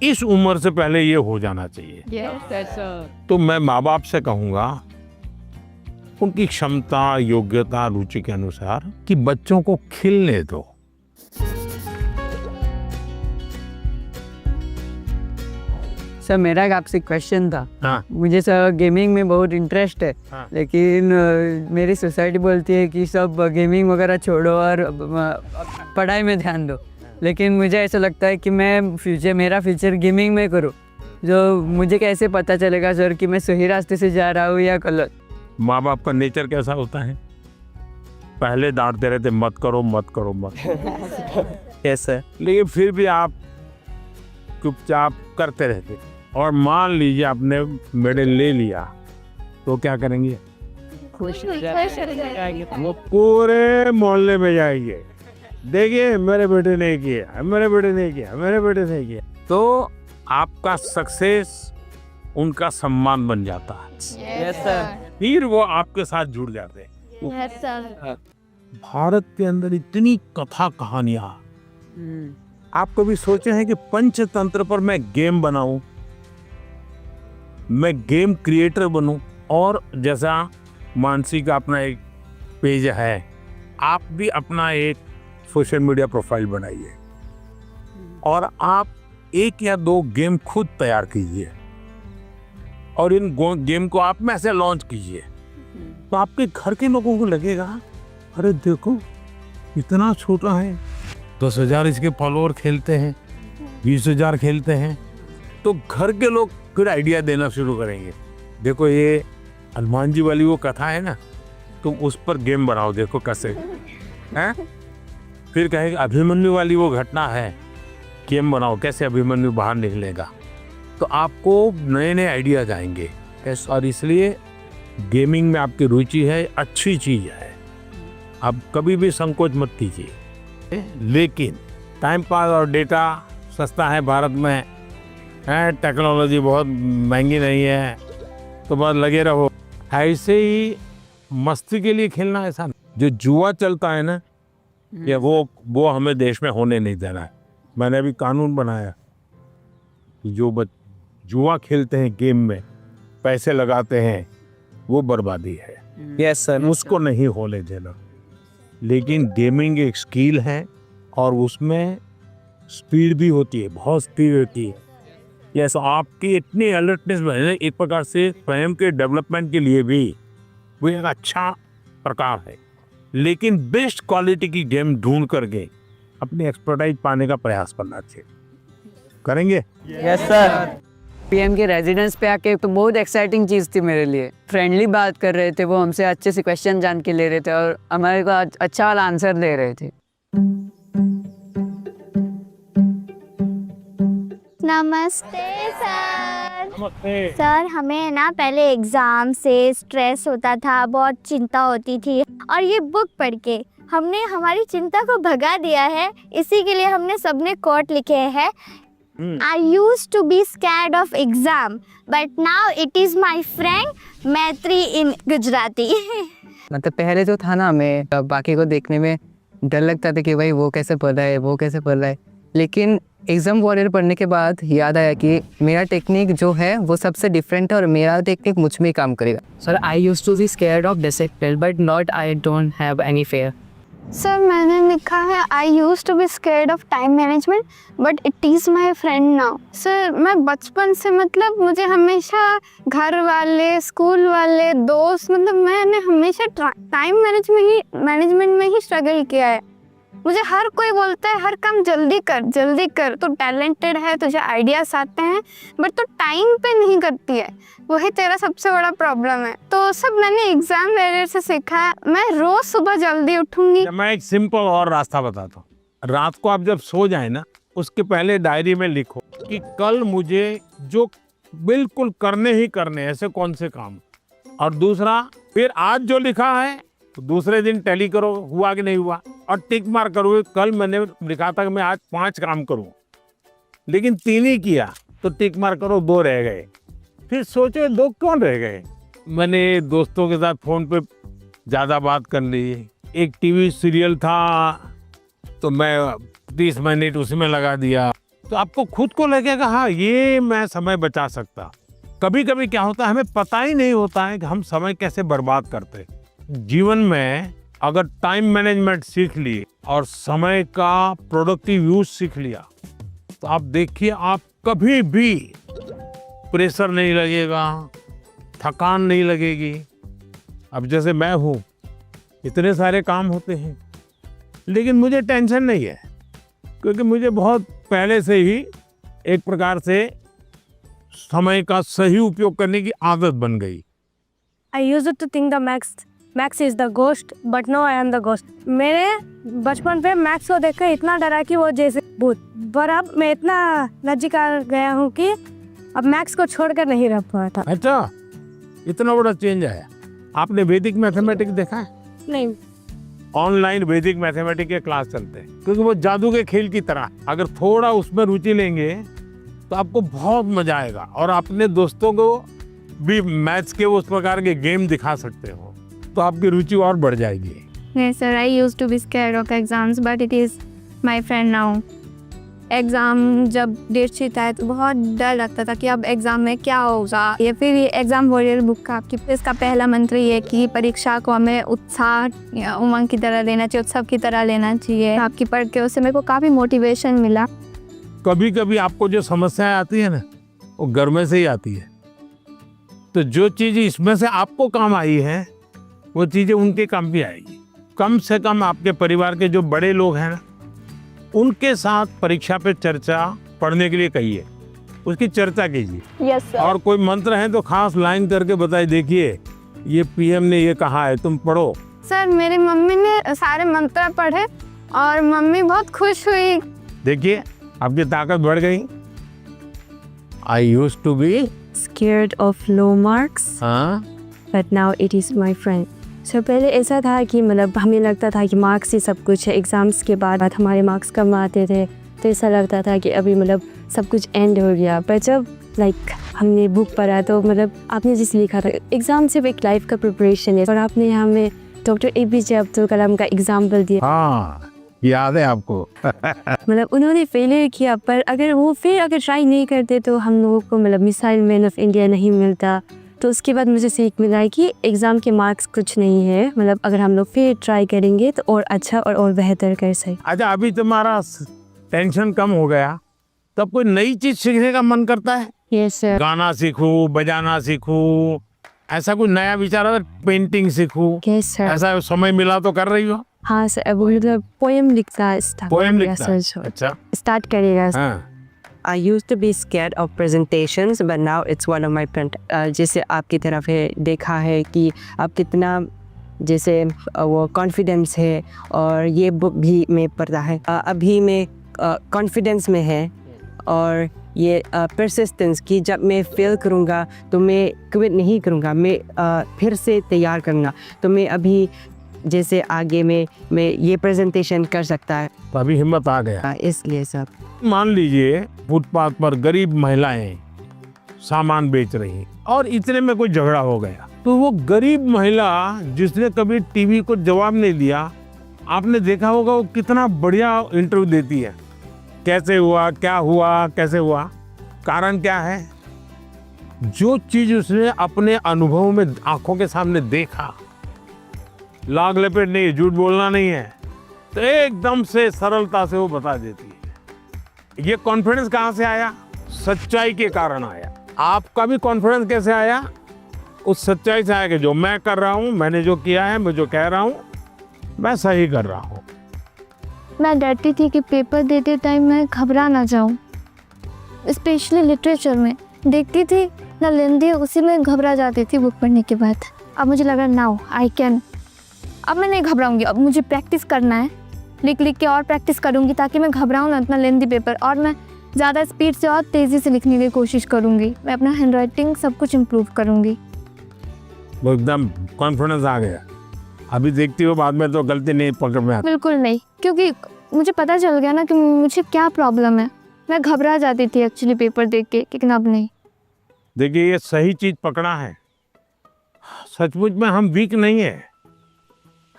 इस उम्र से पहले ये हो जाना चाहिए। Yes sir. तो मैं माँ बाप से कहूँगा उनकी क्षमता, योग्यता, रुचि के अनुसार कि बच्चों को खिलने दो। सर मेरा एक आपसे क्वेश्चन था। हाँ। मुझे सर गेमिंग में बहुत इंटरेस्ट है। हाँ। लेकिन मेरी सोसाइटी बोलती है कि सब गेमिंग वगैरह छोड़ो और पढ़ाई में ध्यान दो, लेकिन मुझे ऐसा लगता है कि मेरा फ्यूचर गेमिंग में करूँ। जो मुझे कैसे पता चलेगा सर कि मैं सही रास्ते से जा रहा हूँ या गलत? माँ बाप का नेचर कैसा होता है, पहले डांटते रहते मत करो मत करो मत। Yes sir. लेकिन फिर भी आप चुपचाप करते रहते, और मान लीजिए आपने मेडल ले लिया तो क्या करेंगे? वो पूरे मोहल्ले में जाएंगे, देखिए मेरे बेटे ने किया, मेरे बेटे ने किया, मेरे बेटे ने किया। तो आपका सक्सेस उनका सम्मान बन जाता है। Yes sir. फिर वो आपके साथ जुड़ जाते हैं। Yes sir. भारत के अंदर इतनी कथा कहानियां, आप कभी सोचे हैं कि पंचतंत्र पर मैं गेम बनाऊं, मैं गेम क्रिएटर बनूं? और जैसा मानसी का अपना एक पेज है, आप भी अपना एक सोशल मीडिया प्रोफाइल बनाइए और आप 1 या 2 गेम खुद तैयार कीजिए और इन गेम को आप में से लॉन्च कीजिए। तो आपके घर के लोगों को लगेगा अरे देखो इतना छोटा है, 10,000 इसके फॉलोअर खेलते हैं, 20,000 खेलते हैं, तो घर के लोग फिर आइडिया देना शुरू करेंगे। देखो ये हनुमान जी वाली वो कथा है ना, तुम उस पर गेम बनाओ, देखो कैसे हैं। फिर कहेंगे अभिमन्यु वाली वो घटना है, गेम बनाओ कैसे अभिमन्यु बाहर निकलेगा। तो आपको नए नए आइडियाज आएंगे। और इसलिए गेमिंग में आपकी रुचि है, अच्छी चीज़ है, आप कभी भी संकोच मत कीजिए। लेकिन टाइम पास और डेटा सस्ता है भारत में, है टेक्नोलॉजी बहुत महंगी नहीं है, तो बस लगे रहो। ऐसे ही मस्ती के लिए खेलना ऐसा नहीं। जो जुआ चलता है ना, या वो हमें देश में होने नहीं देना है। मैंने अभी कानून बनाया, जो जुआ खेलते हैं, गेम में पैसे लगाते हैं, वो बर्बादी है। Yes sir. उसको नहीं होने देना। लेकिन गेमिंग एक स्किल है और उसमें स्पीड भी होती है, बहुत स्पीड होती है। यस, आपकी इतनी अलर्टनेस बने, एक प्रकार से स्वयं के डेवलपमेंट के लिए भी वो एक अच्छा प्रकार है। लेकिन बेस्ट क्वालिटी की गेम ढूंढ करके अपनी एक्सपर्टाइज पाने का प्रयास करना चाहिए। करेंगे? Yes sir. पीएम के रेजिडेंस पे आके तो बहुत एक्साइटिंग चीज़ थी मेरे लिए। फ्रेंडली बात कर रहे थे, वो हमसे अच्छे से क्वेश्चन जान के ले रहे थे और हमारे को अच्छा वाला आंसर दे रहे थे। नमस्ते सर। नमस्ते। सर हमें ना पहले एग्ज़ाम से स्ट्रेस होता था, बहुत चिंता होती थी और ये बुक पढ़ के हमने हमारी चिंता को भगा दिया है, इसी के लिए हमने सबने कोट लिखे हैं। I used to be scared of exam, but now it is my friend Maitri in Gujarati. मतलब पहले जो था ना, मैं बाकी को देखने में डर लगता था कि भाई वो कैसे पढ़ रहा है, वो कैसे पढ़ रहा है, लेकिन एग्ज़ाम वॉरियर पढ़ने के बाद याद आया कि मेरा टेक्निक जो है वो सबसे डिफरेंट है और मेरा टेक्निक मुझ में ही काम करेगा। Sir I used to be scared of discipline but not I don't have any fear. Sir मैंने लिखा है I use to be scared of time management but it is my friend now. Sir मैं बचपन से मतलब मुझे हमेशा घर वाले, स्कूल वाले, दोस्त, मतलब मैंने हमेशा टाइम मैनेजमेंट में ही स्ट्रगल किया है। मुझे हर कोई बोलता है हर काम जल्दी कर, तो टैलेंटेड है, तुझे आइडियाज आते हैं, बट तो टाइम पे नहीं करती है, वही तेरा सबसे बड़ा प्रॉब्लम है। तो सब मैंने एग्जाम वगैरह से सीखा है। मैं रोज सुबह जल्दी उठूंगी। मैं एक सिंपल और रास्ता बताता हूँ। रात को आप जब सो जाए ना, उसके पहले डायरी में लिखो कि कल मुझे जो बिल्कुल करने ही करने ऐसे कौन से काम, और दूसरा फिर आज जो लिखा है तो दूसरे दिन टैली करो हुआ कि नहीं हुआ, और टिक मार करो। कल मैंने लिखा था कि मैं आज 5 काम करूं, लेकिन 3 ही किया, तो टिक मार करो, 2 रह गए। फिर सोचो 2 कौन रह गए। मैंने दोस्तों के साथ फ़ोन पे ज़्यादा बात कर ली। एक टीवी सीरियल था तो मैं 30 मिनट उसमें लगा दिया। तो आपको खुद को लगेगा हाँ ये मैं समय बचा सकता। कभी कभी क्या होता है, हमें पता ही नहीं होता है कि हम समय कैसे बर्बाद करते हैं। जीवन में अगर टाइम मैनेजमेंट सीख ली और समय का प्रोडक्टिव यूज सीख लिया, तो आप देखिए आप कभी भी प्रेशर नहीं लगेगा, थकान नहीं लगेगी। अब जैसे मैं हूँ, इतने सारे काम होते हैं लेकिन मुझे टेंशन नहीं है, क्योंकि मुझे बहुत पहले से ही एक प्रकार से समय का सही उपयोग करने की आदत बन गई। I used to think the Max is the ghost, but now I am the ghost. मेरे बचपन पे मैक्स को देखकर इतना डरा कि वो जैसे भूत, पर अब मैं इतना नजदीक आ गया हूँ कि अब मैक्स को छोड़कर नहीं रह पाता। अच्छा, इतना बड़ा चेंज आया। आपने वैदिक मैथमेटिक्स देखा है? नहीं। ऑनलाइन वैदिक मैथमेटिक्स के क्लास चलते हैं, क्योंकि वो जादू के खेल की तरह। अगर थोड़ा उसमें रुचि लेंगे तो आपको बहुत मजा आएगा, और अपने दोस्तों को भी मैथ्स के उस प्रकार के गेम दिखा सकते हो, तो आपकी रुचि और बढ़ जाएगी। Yes sir, I used to be scared of exams but it is my friend now. Exam जब डेट शीट आए तो बहुत डर लगता था कि अब एग्ज़ाम में क्या होगा। ये फिर ये एग्ज़ाम वॉरियर बुक का आपकी इसका पहला मंत्र ये कि परीक्षा को हमें उत्साह या उमंग की तरह लेना चाहिए, उत्सव की तरह लेना चाहिए। आपकी पढ़ के उससे मेरे को काफ़ी मोटिवेशन मिला। कभी कभी आपको जो समस्याएं आती है ना, वो घर में से ही आती है। तो जो चीज़ इसमें से आपको काम आई है, वो चीज़ें उनके काम भी आएगी। कम से कम आपके परिवार के जो बड़े लोग हैं ना, उनके साथ परीक्षा पे चर्चा पढ़ने के लिए कहिए, उसकी चर्चा कीजिए। Yes sir. और कोई मंत्र है तो खास लाइन करके बताइए, देखिए ये पीएम ने ये कहा है, तुम पढ़ो। सर मेरी मम्मी ने सारे मंत्र पढ़े और मम्मी बहुत खुश हुई। देखिए आपकी ताकत बढ़ गई। I used to be Scared of low marks, but now it is my friend. So पहले ऐसा था कि मतलब हमें लगता था कि मार्क्स ही सब कुछ है। एग्ज़ाम्स के बाद हमारे मार्क्स कम आते थे तो ऐसा लगता था कि अभी मतलब सब कुछ एंड हो गया। पर जब हमने बुक पढ़ा तो मतलब आपने जिस लिखा था, एग्ज़ाम सिर्फ एक लाइफ का प्रिपरेशन है, और आपने हमें डॉक्टर APJ अब्दुल कलाम का एग्जाम्पल दिया। हाँ, याद है आपको। मतलब उन्होंने फेलियर किया, पर अगर ट्राई नहीं करते तो हम लोगों को मतलब मिसाइल मैन ऑफ इंडिया नहीं मिलता। तो उसके बाद मुझे सीख मिला है कि एग्ज़ाम के मार्क्स कुछ नहीं है, मतलब अगर हम लोग फिर ट्राई करेंगे तो और अच्छा और बेहतर कर सकें। अच्छा, अभी तुम्हारा टेंशन कम हो गया, तब कोई नई चीज सीखने का मन करता है? Yes sir. गाना सीखूं, बजाना सीखूं, ऐसा कुछ नया विचार है? पेंटिंग सीखूं, यस सर। ऐसा समय मिला तो कर रही हो? हाँ सर, अब मतलब पोएम लिखता पोएम लिखता है? अच्छा, स्टार्ट करेगा। हाँ। I used to be scared of presentations, but now it's one of my friend. जैसे आपकी तरफ है देखा है कि आप कितना जैसे वो कॉन्फिडेंस है, और ये बुक भी मैं पढ़ता है। अभी मैं कॉन्फिडेंस में है, और ये परसिस्टेंस की जब मैं फेल करूँगा तो मैं क्विट नहीं करूँगा, मैं फिर से तैयार करूँगा। तो मैं अभी जैसे आगे में मैं ये प्रेजेंटेशन कर सकता है। तो अभी हिम्मत आ गया। इसलिए सर। मान लीजिए फुटपाथ पर गरीब महिलाएं सामान बेच रही हैं और इतने में कोई झगड़ा हो गया, तो वो गरीब महिला जिसने कभी टीवी को जवाब नहीं दिया, आपने देखा होगा वो कितना बढ़िया इंटरव्यू देती है। कैसे हुआ, क्या हुआ, कैसे हुआ, कारण क्या है? जो चीज उसने अपने अनुभव में आंखों के सामने देखा, लाग लपेट नहीं है, झूठ बोलना नहीं है, तो एकदम से सरलता से वो बता देती है। ये कॉन्फिडेंस कहाँ से आया? सच्चाई के कारण आया। आपका भी कॉन्फिडेंस कैसे आया? उस सच्चाई से आया कि जो मैं कर रहा हूँ, मैंने जो किया है, मैं जो कह रहा हूँ, मैं सही कर रहा हूँ। मैं डरती थी कि पेपर देते टाइम मैं घबरा ना जाऊँ, स्पेशली लिटरेचर में देखती थी ना लेंदी, उसी में घबरा जाती थी बुक पढ़ने के बाद। अब मुझे लगा नाउ आई कैन, अब मैं नहीं घबराऊंगी, अब मुझे प्रैक्टिस करना है, लिख लिख के और प्रैक्टिस करूंगी ताकि मैं घबराऊँ ना इतना लेंदी पेपर, और मैं ज़्यादा स्पीड से और तेज़ी से लिखने की कोशिश करूंगी। मैं अपना हैंड राइटिंग सब कुछ इम्प्रूव करूंगी। वो एकदम कॉन्फिडेंस आ गया। अभी देखती हो बाद में तो गलती नहीं पकड़ में आती। बिल्कुल नहीं, क्योंकि मुझे पता चल गया ना कि मुझे क्या प्रॉब्लम है। मैं घबरा जाती थी एक्चुअली पेपर देख के, लेकिन अब नहीं। देखिए ये सही चीज पकड़ा है। सचमुच में हम वीक नहीं है,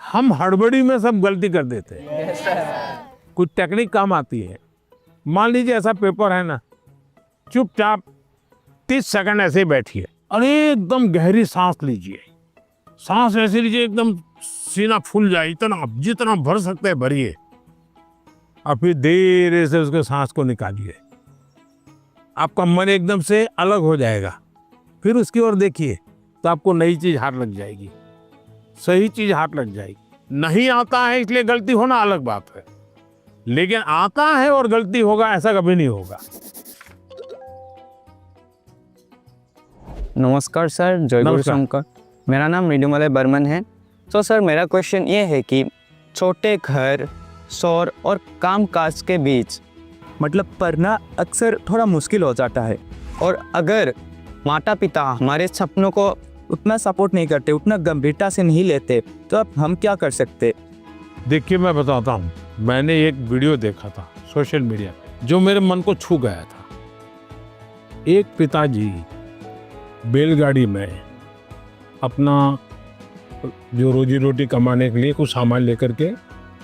हम हड़बड़ी में सब गलती कर देते हैं। कुछ टेक्निक काम आती है। मान लीजिए ऐसा पेपर है ना, चुपचाप 30 सेकंड ऐसे ही बैठिए और एकदम गहरी सांस लीजिए। सांस ऐसे लीजिए एकदम सीना फूल जाए, इतना जितना भर सकते हैं भरिए, और फिर धीरे से उसके सांस को निकालिए। आपका मन एकदम से अलग हो जाएगा। फिर उसकी ओर देखिए तो आपको नई चीज हाथ लग जाएगी, सही चीज हाथ लग जाएगी। नहीं आता है इसलिए गलती होना अलग बात है, लेकिन आता है और गलती होगा ऐसा कभी नहीं होगा। नमस्कार सर, जय गुरु नमस्कार। शंकर। मेरा नाम मृदुमलय बर्मन है। तो सर मेरा क्वेश्चन ये है कि छोटे घर, शोर और कामकाज के बीच मतलब पढ़ना अक्सर थोड़ा मुश्किल हो जाता है, और अगर माता पिता हमारे सपनों को उतना सपोर्ट नहीं करते, उतना गंभीरता से नहीं लेते, तो अब हम क्या कर सकते? देखिए मैं बताता हूँ, मैंने एक वीडियो देखा था सोशल मीडिया पे जो मेरे मन को छू गया था। एक पिताजी बैलगाड़ी में अपना जो रोजी रोटी कमाने के लिए कुछ सामान लेकर के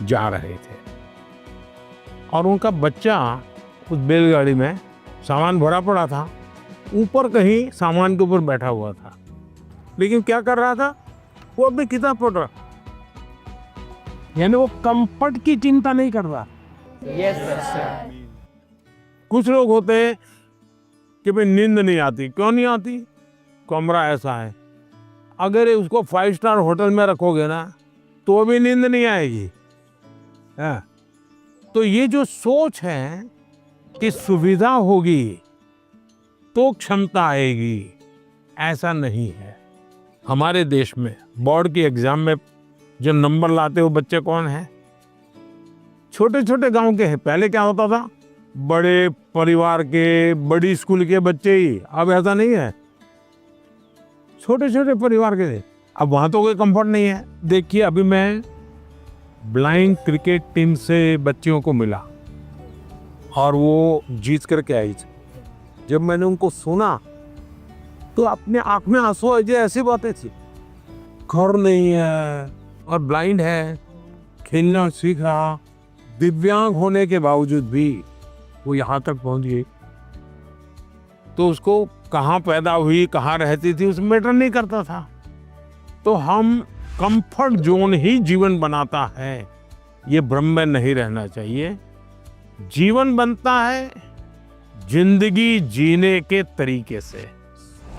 जा रहे थे, और उनका बच्चा उस बैलगाड़ी में सामान भरा पड़ा था, ऊपर कहीं सामान के ऊपर बैठा हुआ था, लेकिन क्या कर रहा था? वो अपनी किताब पढ़ रहा, यानी वो कंफर्ट की चिंता नहीं कर रहा। कुछ लोग होते हैं कि भाई नींद नहीं आती। क्यों नहीं आती? कमरा ऐसा है, अगर उसको 5 स्टार होटल में रखोगे ना तो भी नींद नहीं आएगी। हाँ। तो ये जो सोच है कि सुविधा होगी तो क्षमता आएगी, ऐसा नहीं है। हमारे देश में बोर्ड की एग्जाम में जो नंबर लाते हो बच्चे कौन है? छोटे छोटे गांव के हैं। पहले क्या होता था? बड़े परिवार के, बड़ी स्कूल के बच्चे ही। अब ऐसा नहीं है, छोटे छोटे परिवार के। अब वहां तो कोई कंफर्ट नहीं है। देखिए अभी मैं ब्लाइंड क्रिकेट टीम से बच्चियों को मिला और वो जीत करके आई थी। जब मैंने उनको सुना तो अपने आंख में आंसू आ गए। ऐसी बातें थी, घर नहीं है और ब्लाइंड है, खेलना सीख रहा, दिव्यांग होने के बावजूद भी वो यहाँ तक पहुंच गई। तो उसको कहाँ पैदा हुई, कहाँ रहती थी, उसमें मैटर नहीं करता था। तो हम कंफर्ट जोन ही जीवन बनाता है, ये भ्रम में नहीं रहना चाहिए। जीवन बनता है जिंदगी जीने के तरीके से।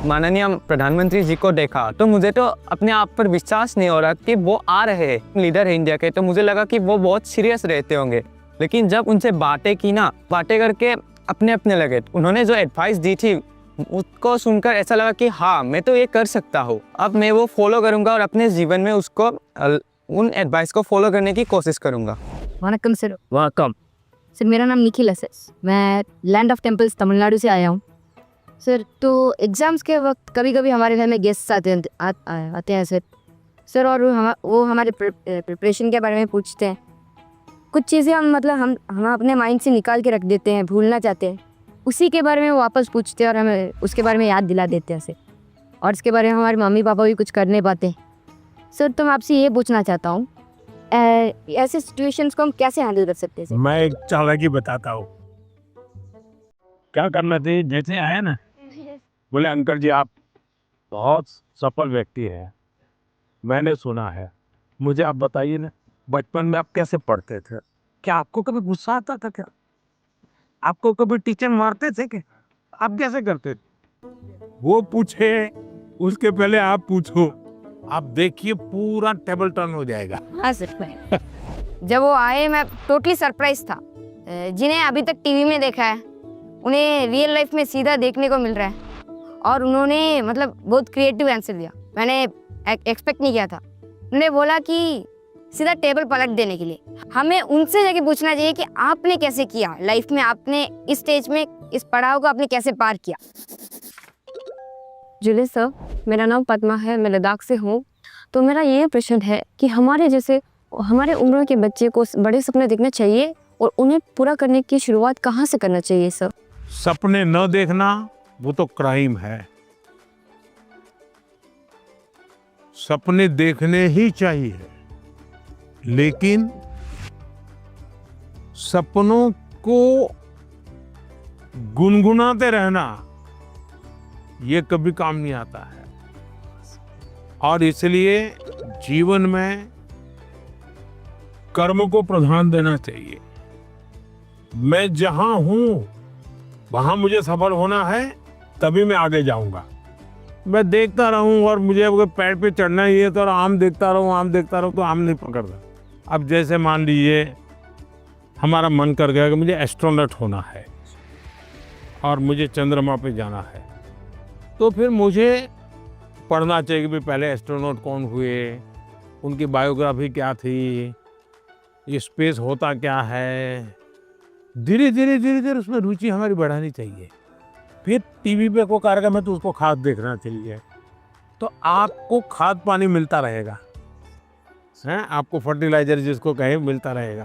माननीय प्रधानमंत्री जी को देखा तो मुझे तो अपने आप पर विश्वास नहीं हो रहा कि वो आ रहे हैं, लीडर है इंडिया के। तो मुझे लगा कि वो बहुत सीरियस रहते होंगे, लेकिन जब उनसे बातें की ना, बातें करके अपने अपने लगे। उन्होंने जो एडवाइस दी थी उसको सुनकर ऐसा लगा कि हाँ मैं तो ये कर सकता हूँ। अब मैं वो फॉलो करूँगा और अपने जीवन में उसको उन एडवाइस को फॉलो करने की कोशिश करूँगा। वनकम सर। वेलकम सर मेरा नाम निखिल है सर, मैं लैंड ऑफ टेम्पल्स तमिलनाडु से आया हूँ सर। तो एग्ज़ाम्स के वक्त कभी कभी हमारे घर में गेस्ट आते हैं सर। सर, और वो हमारे प्रिपरेशन के बारे में पूछते हैं। कुछ चीज़ें हम अपने माइंड से निकाल के रख देते हैं, भूलना चाहते हैं, उसी के बारे में वो वापस पूछते हैं और हमें उसके बारे में याद दिला देते हैं ऐसे। और इसके बारे में हमारे मम्मी पापा भी कुछ कर नहीं पाते। सर, तो मैं आपसे ये पूछना चाहता हूँ, ऐसे सिचुएशंस को हम कैसे हैंडल कर सकते हैं सर? मैं एक चालाकी बताता हूँ। क्या करना चाहिए, जैसे आया ना, बोले अंकल जी आप बहुत सफल व्यक्ति हैं, मैंने सुना है, मुझे आप बताइए ना, बचपन में आप कैसे पढ़ते थे? क्या आपको कभी गुस्सा आता था? क्या आपको कभी टीचर मारते थे? क्या आप कैसे करते थे? वो पूछे उसके पहले आप पूछो, आप देखिए पूरा टेबल टर्न हो जाएगा। हाँ सर। जब वो आए मैं टोटली सरप्राइज था। जिन्हें अभी तक टीवी में देखा है उन्हें रियल लाइफ में सीधा देखने को मिल रहा है। और उन्होंने बहुत क्रिएटिव आंसर दिया, मैंने एक्सपेक्ट नहीं किया था। उन्होंने बोला कि सीधा टेबल पलट देने के लिए। हमें उनसे जाके पूछना चाहिए कि आपने कैसे किया लाइफ में, आपने इस स्टेज में इस पड़ाव को आपने कैसे पार किया। जुले सर, मेरा नाम पद्मा है, मैं लद्दाख से हूँ। तो मेरा ये प्रश्न है कि हमारे उम्र के बच्चे को बड़े सपने देखना चाहिए और उन्हें पूरा करने की शुरुआत कहाँ से करना चाहिए सर? सपने न देखना वो तो क्राइम है। सपने देखने ही चाहिए, लेकिन सपनों को गुनगुनाते रहना ये कभी काम नहीं आता है। और इसलिए जीवन में कर्म को प्रधान देना चाहिए। मैं जहां हूं वहां मुझे सफल होना है, तभी मैं आगे जाऊंगा। मैं देखता रहूं और मुझे अगर पैर पे चढ़ना ही है तो आम देखता रहूं तो आम नहीं पकड़ता। अब जैसे मान लीजिए हमारा मन कर गया कि मुझे एस्ट्रोनॉट होना है और मुझे चंद्रमा पे जाना है, तो फिर मुझे पढ़ना चाहिए कि पहले एस्ट्रोनॉट कौन हुए, उनकी बायोग्राफी क्या थी, ये स्पेस होता क्या है। धीरे धीरे उसमें रुचि हमारी बढ़ानी चाहिए। फिर टीवी पे कोई कार्यक्रम है तो उसको खाद देखना चाहिए, तो आपको खाद पानी मिलता रहेगा, हैं, आपको फर्टिलाइजर जिसको कहे मिलता रहेगा,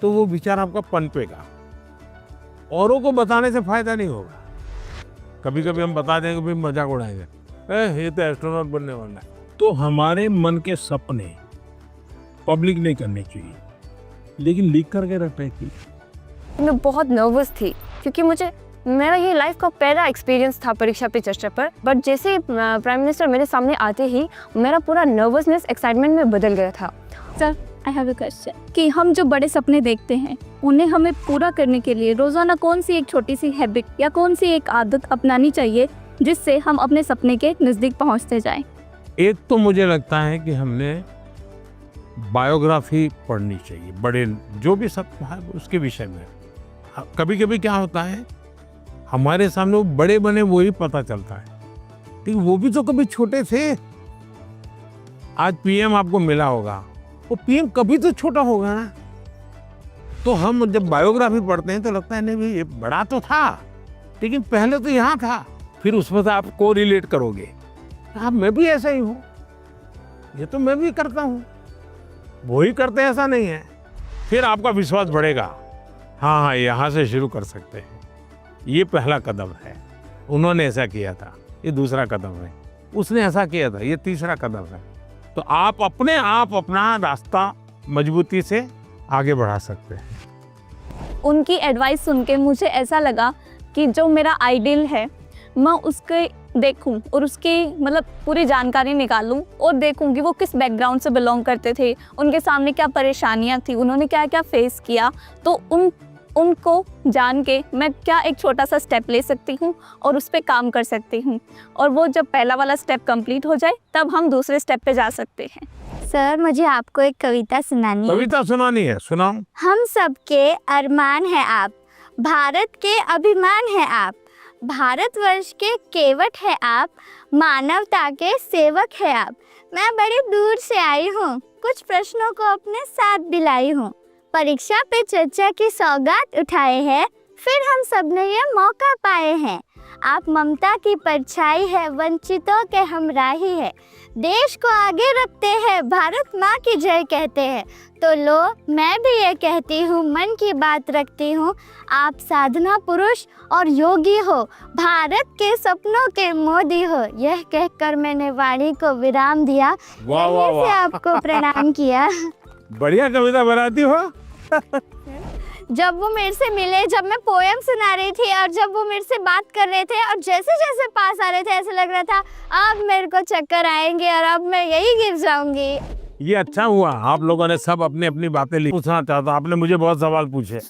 तो वो विचार आपका पनपेगा। औरों को बताने से फायदा नहीं होगा। कभी कभी हम बता देंगे भाई मजाक उड़ाएंगे, ये तो एस्ट्रोनॉट बनने वाला है। तो हमारे मन के सपने पब्लिक नहीं करने चाहिए, लेकिन लीक करके रखने चाहिए। मैं बहुत नर्वस थी क्योंकि मेरा ये लाइफ का पहला एक्सपीरियंस था परीक्षा पे चर्चा पर। बट जैसे प्राइम मिनिस्टर मेरे सामने आते ही मेरा पूरा नर्वसनेस एक्साइटमेंट में बदल गया था। Sir, I have a question कि हम जो बड़े सपने देखते हैं उन्हें हमें पूरा करने के लिए रोज़ाना कौन सी एक छोटी सी हैबिट या कौन सी एक आदत अपनानी चाहिए जिससे हम अपने सपने के नज़दीक पहुंचते जाएं? एक तो मुझे लगता है कि हमने बायोग्राफी पढ़नी चाहिए, बड़े जो भी सपना है उसके विषय में। कभी कभी क्या होता है हमारे सामने वो बड़े बने वही पता चलता है, लेकिन वो भी तो कभी छोटे थे। आज पीएम आपको मिला होगा, वो पीएम कभी तो छोटा होगा ना। तो हम जब बायोग्राफी पढ़ते हैं तो लगता है नहीं भाई ये बड़ा तो था, लेकिन पहले तो यहाँ था। फिर उसमें से आप को रिलेट करोगे, आप मैं भी ऐसा ही हूँ, ये तो मैं भी करता हूँ, वही करते हैं ऐसा नहीं है। फिर आपका विश्वास बढ़ेगा, हाँ यहाँ से शुरू कर सकते हैं, ये पहला कदम है। उन्होंने ऐसा किया था, ये दूसरा कदम है। उसने ऐसा किया था, ये तीसरा कदम है। तो आप अपने आप अपना रास्ता मजबूती से आगे बढ़ा सकते हैं। उनकी एडवाइस सुन के मुझे ऐसा लगा कि जो मेरा आइडियल है मैं उसके देखूं और उसकी पूरी जानकारी निकालूं और देखूं कि वो किस बैकग्राउंड से बिलोंग करते थे, उनके सामने क्या परेशानियां थी, उन्होंने क्या क्या फेस किया। तो उनको जान के मैं क्या एक छोटा सा स्टेप ले सकती हूँ और उस पर काम कर सकती हूँ, और वो जब पहला वाला स्टेप कंप्लीट हो जाए तब हम दूसरे स्टेप पे जा सकते हैं। सर, मुझे आपको एक कविता सुनानी है। कविता सुनानी है? सुनाओ। हम सबके अरमान है आप, भारत के अभिमान है आप, भारतवर्ष के केवट है आप, मानवता के सेवक है आप। मैं बड़ी दूर से आई हूँ, कुछ प्रश्नों को अपने साथ दिलाई हूँ, परीक्षा पे चर्चा की सौगात उठाए हैं, फिर हम सब ने ये मौका पाए हैं। आप ममता की परछाई है, वंचितों के हमराही है। देश को आगे रखते हैं, भारत माँ की जय कहते हैं। तो लो मैं भी ये कहती हूँ, मन की बात रखती हूँ, आप साधना पुरुष और योगी हो, भारत के सपनों के मोदी हो। यह कहकर मैंने वाणी को विराम दिया, वाह वाह यहीं से वाह, आपको प्रणाम किया। बढ़िया कविता बनाती हो। जब वो मेरे से मिले, जब मैं पोएम सुना रही थी और जब वो मेरे से बात कर रहे थे और जैसे जैसे पास आ रहे थे ऐसे लग रहा था अब मेरे को चक्कर आएंगे और अब मैं यही गिर जाऊंगी। ये अच्छा हुआ, आप लोगों ने सब अपनी अपनी बातें ली। पूछना चाहता, आपने मुझे बहुत सवाल पूछे।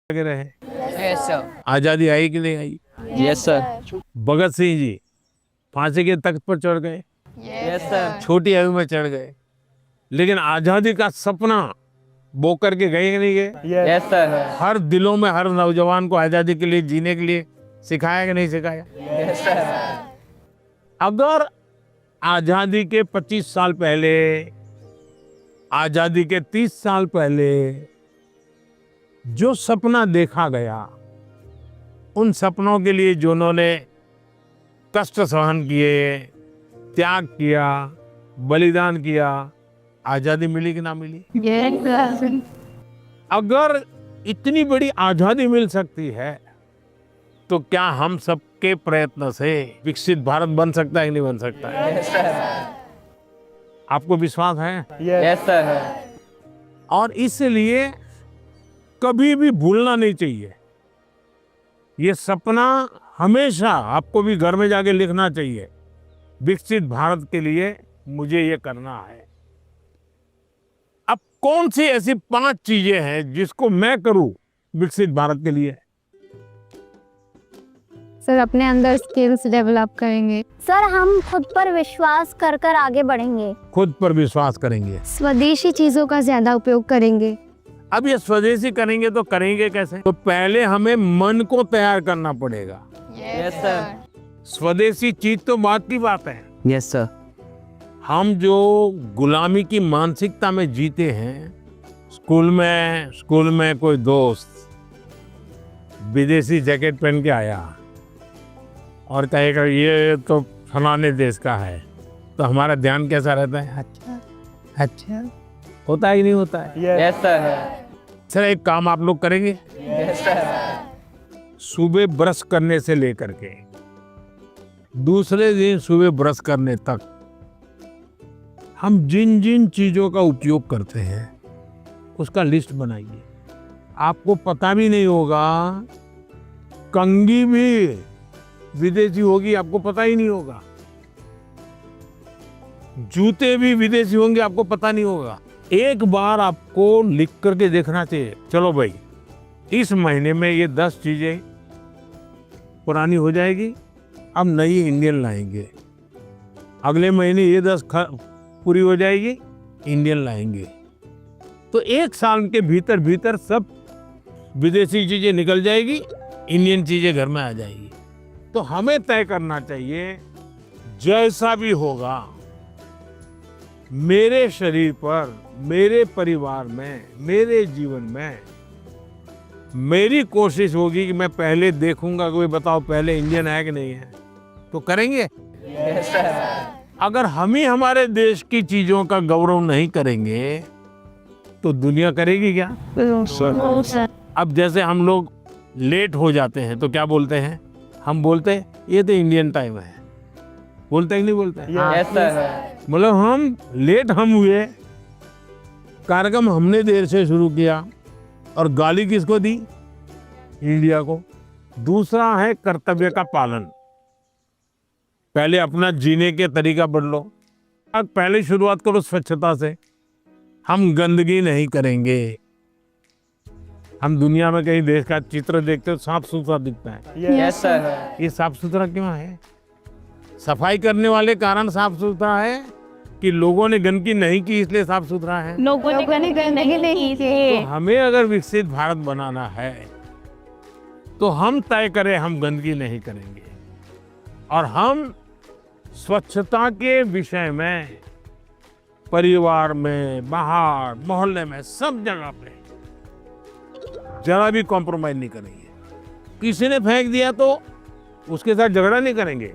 लगे रहे। Yes sir. आजादी आई कि नहीं आई? Yes sir. भगत सिंह जी फांसी के तख्त पर चढ़ गए, यस सर। छोटी आयु में चढ़ गए, लेकिन आजादी का सपना बो करके गए कि नहीं गए? Yes sir. हर दिलों में हर नौजवान को आजादी के लिए जीने के लिए सिखाया कि नहीं सिखाया? Yes sir. अगर आजादी के 25 साल पहले, आजादी के 30 साल पहले जो सपना देखा गया, उन सपनों के लिए जो उन्होंने कष्ट सहन किए, त्याग किया, बलिदान किया, आजादी मिली कि ना मिली? अगर इतनी बड़ी आजादी मिल सकती है तो क्या हम सबके प्रयत्न से विकसित भारत बन सकता है कि नहीं बन सकता है? Yes sir. आपको विश्वास है? Yes sir. और इसलिए कभी भी भूलना नहीं चाहिए। ये सपना हमेशा आपको भी घर में जाके लिखना चाहिए। विकसित भारत के लिए मुझे ये करना है। अब कौन सी ऐसी 5 चीजें हैं जिसको मैं करूं विकसित भारत के लिए? सर अपने अंदर स्किल्स डेवलप करेंगे। सर हम खुद पर विश्वास कर कर आगे बढ़ेंगे। खुद पर विश्वास करेंगे। स्वदेशी चीज़ों का ज़्यादा उपयोग करेंगे। अब ये स्वदेशी करेंगे तो करेंगे कैसे? तो पहले हमें मन को तैयार करना पड़ेगा। Yes sir. स्वदेशी चीज तो बात की बात है। Yes sir. हम जो गुलामी की मानसिकता में जीते हैं, स्कूल में कोई दोस्त विदेशी जैकेट पहन के आया और कहेगा ये तो फलाने देश का है, तो हमारा ध्यान कैसा रहता है? अच्छा होता है कि नहीं होता है? Yes sir. सर एक काम आप लोग करेंगे? Yes sir. सुबह ब्रश करने से लेकर के दूसरे दिन सुबह ब्रश करने तक हम जिन जिन चीजों का उपयोग करते हैं उसका लिस्ट बनाइए। आपको पता भी नहीं होगा, कंघी भी विदेशी होगी, आपको पता ही नहीं होगा। जूते भी विदेशी होंगे, आपको पता नहीं होगा। एक बार आपको लिख करके देखना चाहिए, चलो भाई इस महीने में ये 10 चीजें पुरानी हो जाएगी, अब नई इंडियन लाएंगे। अगले महीने ये 10 पूरी हो जाएगी, इंडियन लाएंगे। तो 1 साल के भीतर भीतर सब विदेशी चीजें निकल जाएगी, इंडियन चीजें घर में आ जाएगी। तो हमें तय करना चाहिए जैसा भी होगा मेरे शरीर पर, मेरे परिवार में, मेरे जीवन में, मेरी कोशिश होगी कि मैं पहले देखूंगा कोई बताओ पहले इंडियन है कि नहीं है, तो करेंगे। Yes sir. अगर हम ही हमारे देश की चीजों का गौरव नहीं करेंगे तो दुनिया करेगी क्या? सर। अब जैसे हम लोग लेट हो जाते हैं तो क्या बोलते हैं? हम बोलते हैं ये तो इंडियन टाइम है, बोलते हैं कि नहीं बोलते हैं? Yes sir. मतलब हम लेट हम हुए, कार्यक्रम हमने देर से शुरू किया और गाली किसको दी? इंडिया को। दूसरा है कर्तव्य का पालन। पहले अपना जीने के तरीका बदलो। अब पहले शुरुआत करो स्वच्छता से। हम गंदगी नहीं करेंगे। हम दुनिया में कहीं देश का चित्र देखते हो साफ सुथरा दिखता है, यस सर। ये साफ सुथरा क्यों है? सफाई करने वाले कारण साफ सुथरा है कि लोगों ने गंदगी नहीं की इसलिए साफ सुथरा है? लोगों ने नहीं तो हमें अगर विकसित भारत बनाना है तो हम तय करें हम गंदगी नहीं करेंगे और हम स्वच्छता के विषय में परिवार में, बाहर, मोहल्ले में, सब जगह पे जरा भी कॉम्प्रोमाइज नहीं करेंगे। किसी ने फेंक दिया तो उसके साथ झगड़ा नहीं करेंगे,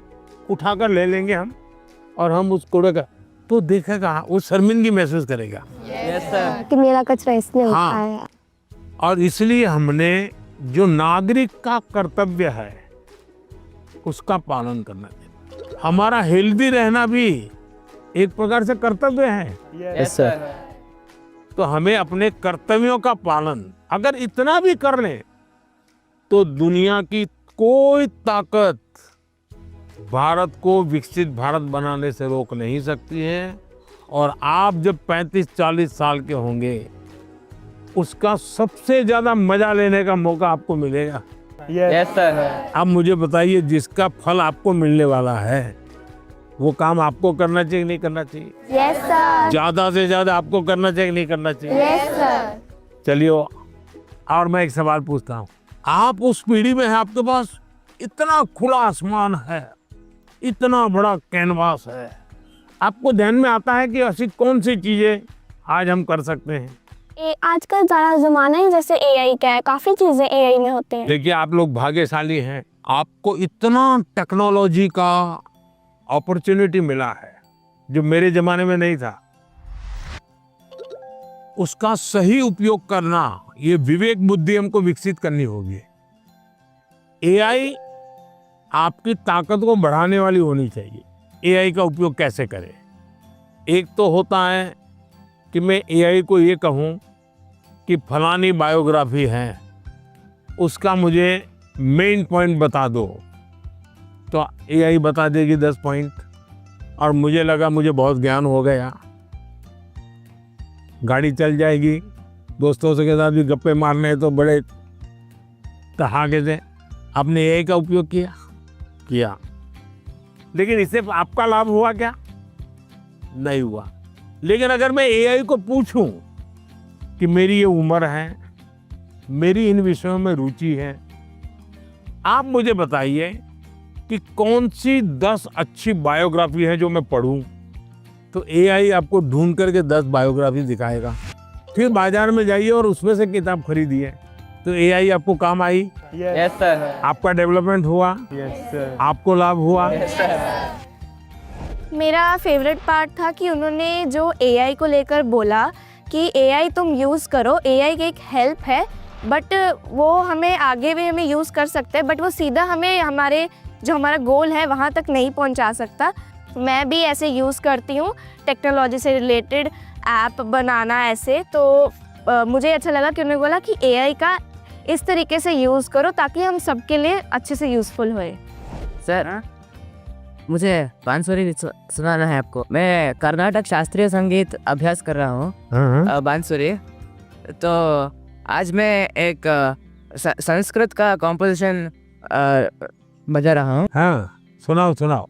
उठाकर ले लेंगे हम और हम उस कूड़े का तो देखेगा, वो शर्मिंदगी महसूस करेगा। Yes sir. कि मेरा कचरा इसने हाँ। उठाया। और इसलिए हमने जो नागरिक का कर्तव्य है उसका पालन करना चाहिए। हमारा हेल्दी रहना भी एक प्रकार से कर्तव्य है। Yes sir. तो हमें अपने कर्तव्यों का पालन अगर इतना भी कर लें तो दुनिया की कोई ताकत भारत को विकसित भारत बनाने से रोक नहीं सकती है। और आप जब 35-40 साल के होंगे उसका सबसे ज्यादा मजा लेने का मौका आपको मिलेगा। Yes sir. अब मुझे बताइए, जिसका फल आपको मिलने वाला है वो काम आपको करना चाहिए नहीं करना चाहिए? Yes sir. ज्यादा से ज्यादा आपको करना चाहिए नहीं करना चाहिए? Yes sir. चलिए, और मैं एक सवाल पूछता हूँ। आप उस पीढ़ी में हैं, आपके पास इतना खुला आसमान है, इतना बड़ा कैनवास है, आपको ध्यान में आता है कि ऐसी कौन सी चीजें आज हम कर सकते हैं? आजकल ज़्यादा ज़माना ही जैसे एआई का है, काफ़ी चीज़ें एआई में होती हैं। देखिए, आप लोग भाग्यशाली हैं, आपको इतना टेक्नोलॉजी का अपॉर्चुनिटी मिला है जो मेरे जमाने में नहीं था। उसका सही उपयोग करना, ये विवेक बुद्धि हमको विकसित करनी होगी। एआई आपकी ताकत को बढ़ाने वाली होनी चाहिए। एआई का उपयोग कैसे करें? एक तो होता है कि मैं एआई को ये कहूँ कि फलानी बायोग्राफी है, उसका मुझे मेन पॉइंट बता दो, तो एआई बता देगी 10 पॉइंट और मुझे लगा मुझे बहुत ज्ञान हो गया, गाड़ी चल जाएगी, दोस्तों से के साथ भी गप्पे मारने हैं तो बड़े तहाके से आपने एआई का उपयोग किया, लेकिन इससे आपका लाभ हुआ क्या? नहीं हुआ। लेकिन अगर मैं एआई को पूछूं कि मेरी ये उम्र है, मेरी इन विषयों में रुचि है, आप मुझे बताइए कि कौन सी 10 अच्छी बायोग्राफी है जो मैं पढूं, तो एआई आपको ढूंढ करके 10 बायोग्राफी दिखाएगा। फिर बाजार में जाइए और उसमें से किताब खरीदिए, तो एआई आपको काम आई। Yes sir. आपका डेवलपमेंट हुआ। Yes sir. आपको लाभ हुआ। Yes sir. मेरा फेवरेट पार्ट था कि उन्होंने जो एआई को लेकर बोला कि एआई तुम यूज़ करो, एआई की एक हेल्प है, बट वो हमें आगे भी हमें यूज़ कर सकते हैं, बट वो सीधा हमें हमारे जो हमारा गोल है वहाँ तक नहीं पहुँचा सकता। मैं भी ऐसे यूज़ करती हूँ टेक्नोलॉजी से रिलेटेड ऐप बनाना ऐसे, तो मुझे अच्छा लगा कि उन्होंने बोला कि एआई का इस तरीके से यूज़ करो ताकि हम सबके लिए अच्छे से यूज़फुल होए। सर, मुझे बांसुरी सुनाना है आपको। मैं कर्नाटक शास्त्रीय संगीत अभ्यास कर रहा हूँ, बांसुरी। तो आज मैं एक संस्कृत का कॉम्पोजिशन बजा रहा हूँ। हाँ, सुनाओ।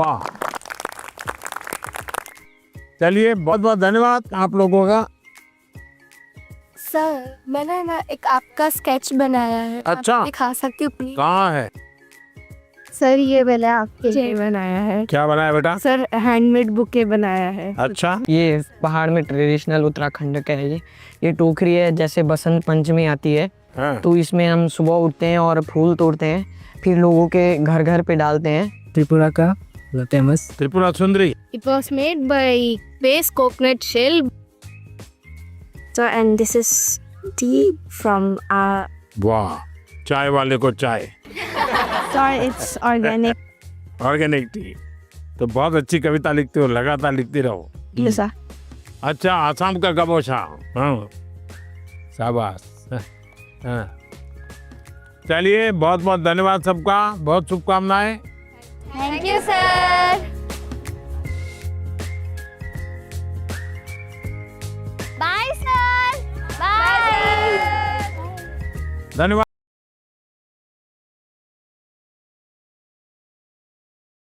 वाह, चलिए बहुत बहुत धन्यवाद आप लोगों का। सर मैंने ना एक आपका स्केच बनाया है, अच्छा। आप दिखा सकती हूँ प्लीज? कहाँ है? सर ये मैंने आपके लिए बनाया है। क्या बनाया बेटा? सर हैंडमेड बुके बनाया है। अच्छा, ये पहाड़ में ट्रेडिशनल उत्तराखंड का है ये टोकरी है। जैसे बसंत पंचमी आती है हाँ। तो इसमें हम सुबह उठते हैं और फूल तोड़ते हैं, फिर लोगों के घर घर पे डालते हैं। त्रिपुरा का famous Tripura Sundari. It was made by base coconut shell. So and this is tea from वाह, चाय वाले को चाय, sorry it's organic. Organic T. तो बहुत अच्छी कविता लिखते हो, लगातार लिखती रहो। Yes sir. अच्छा, आसाम का गबोशा। हाँ, शाबाश। हाँ, चलिए बहुत बहुत धन्यवाद सबका, बहुत शुभकामनाएं। Thank you sir. Bye sir. Bye. धन्यवाद।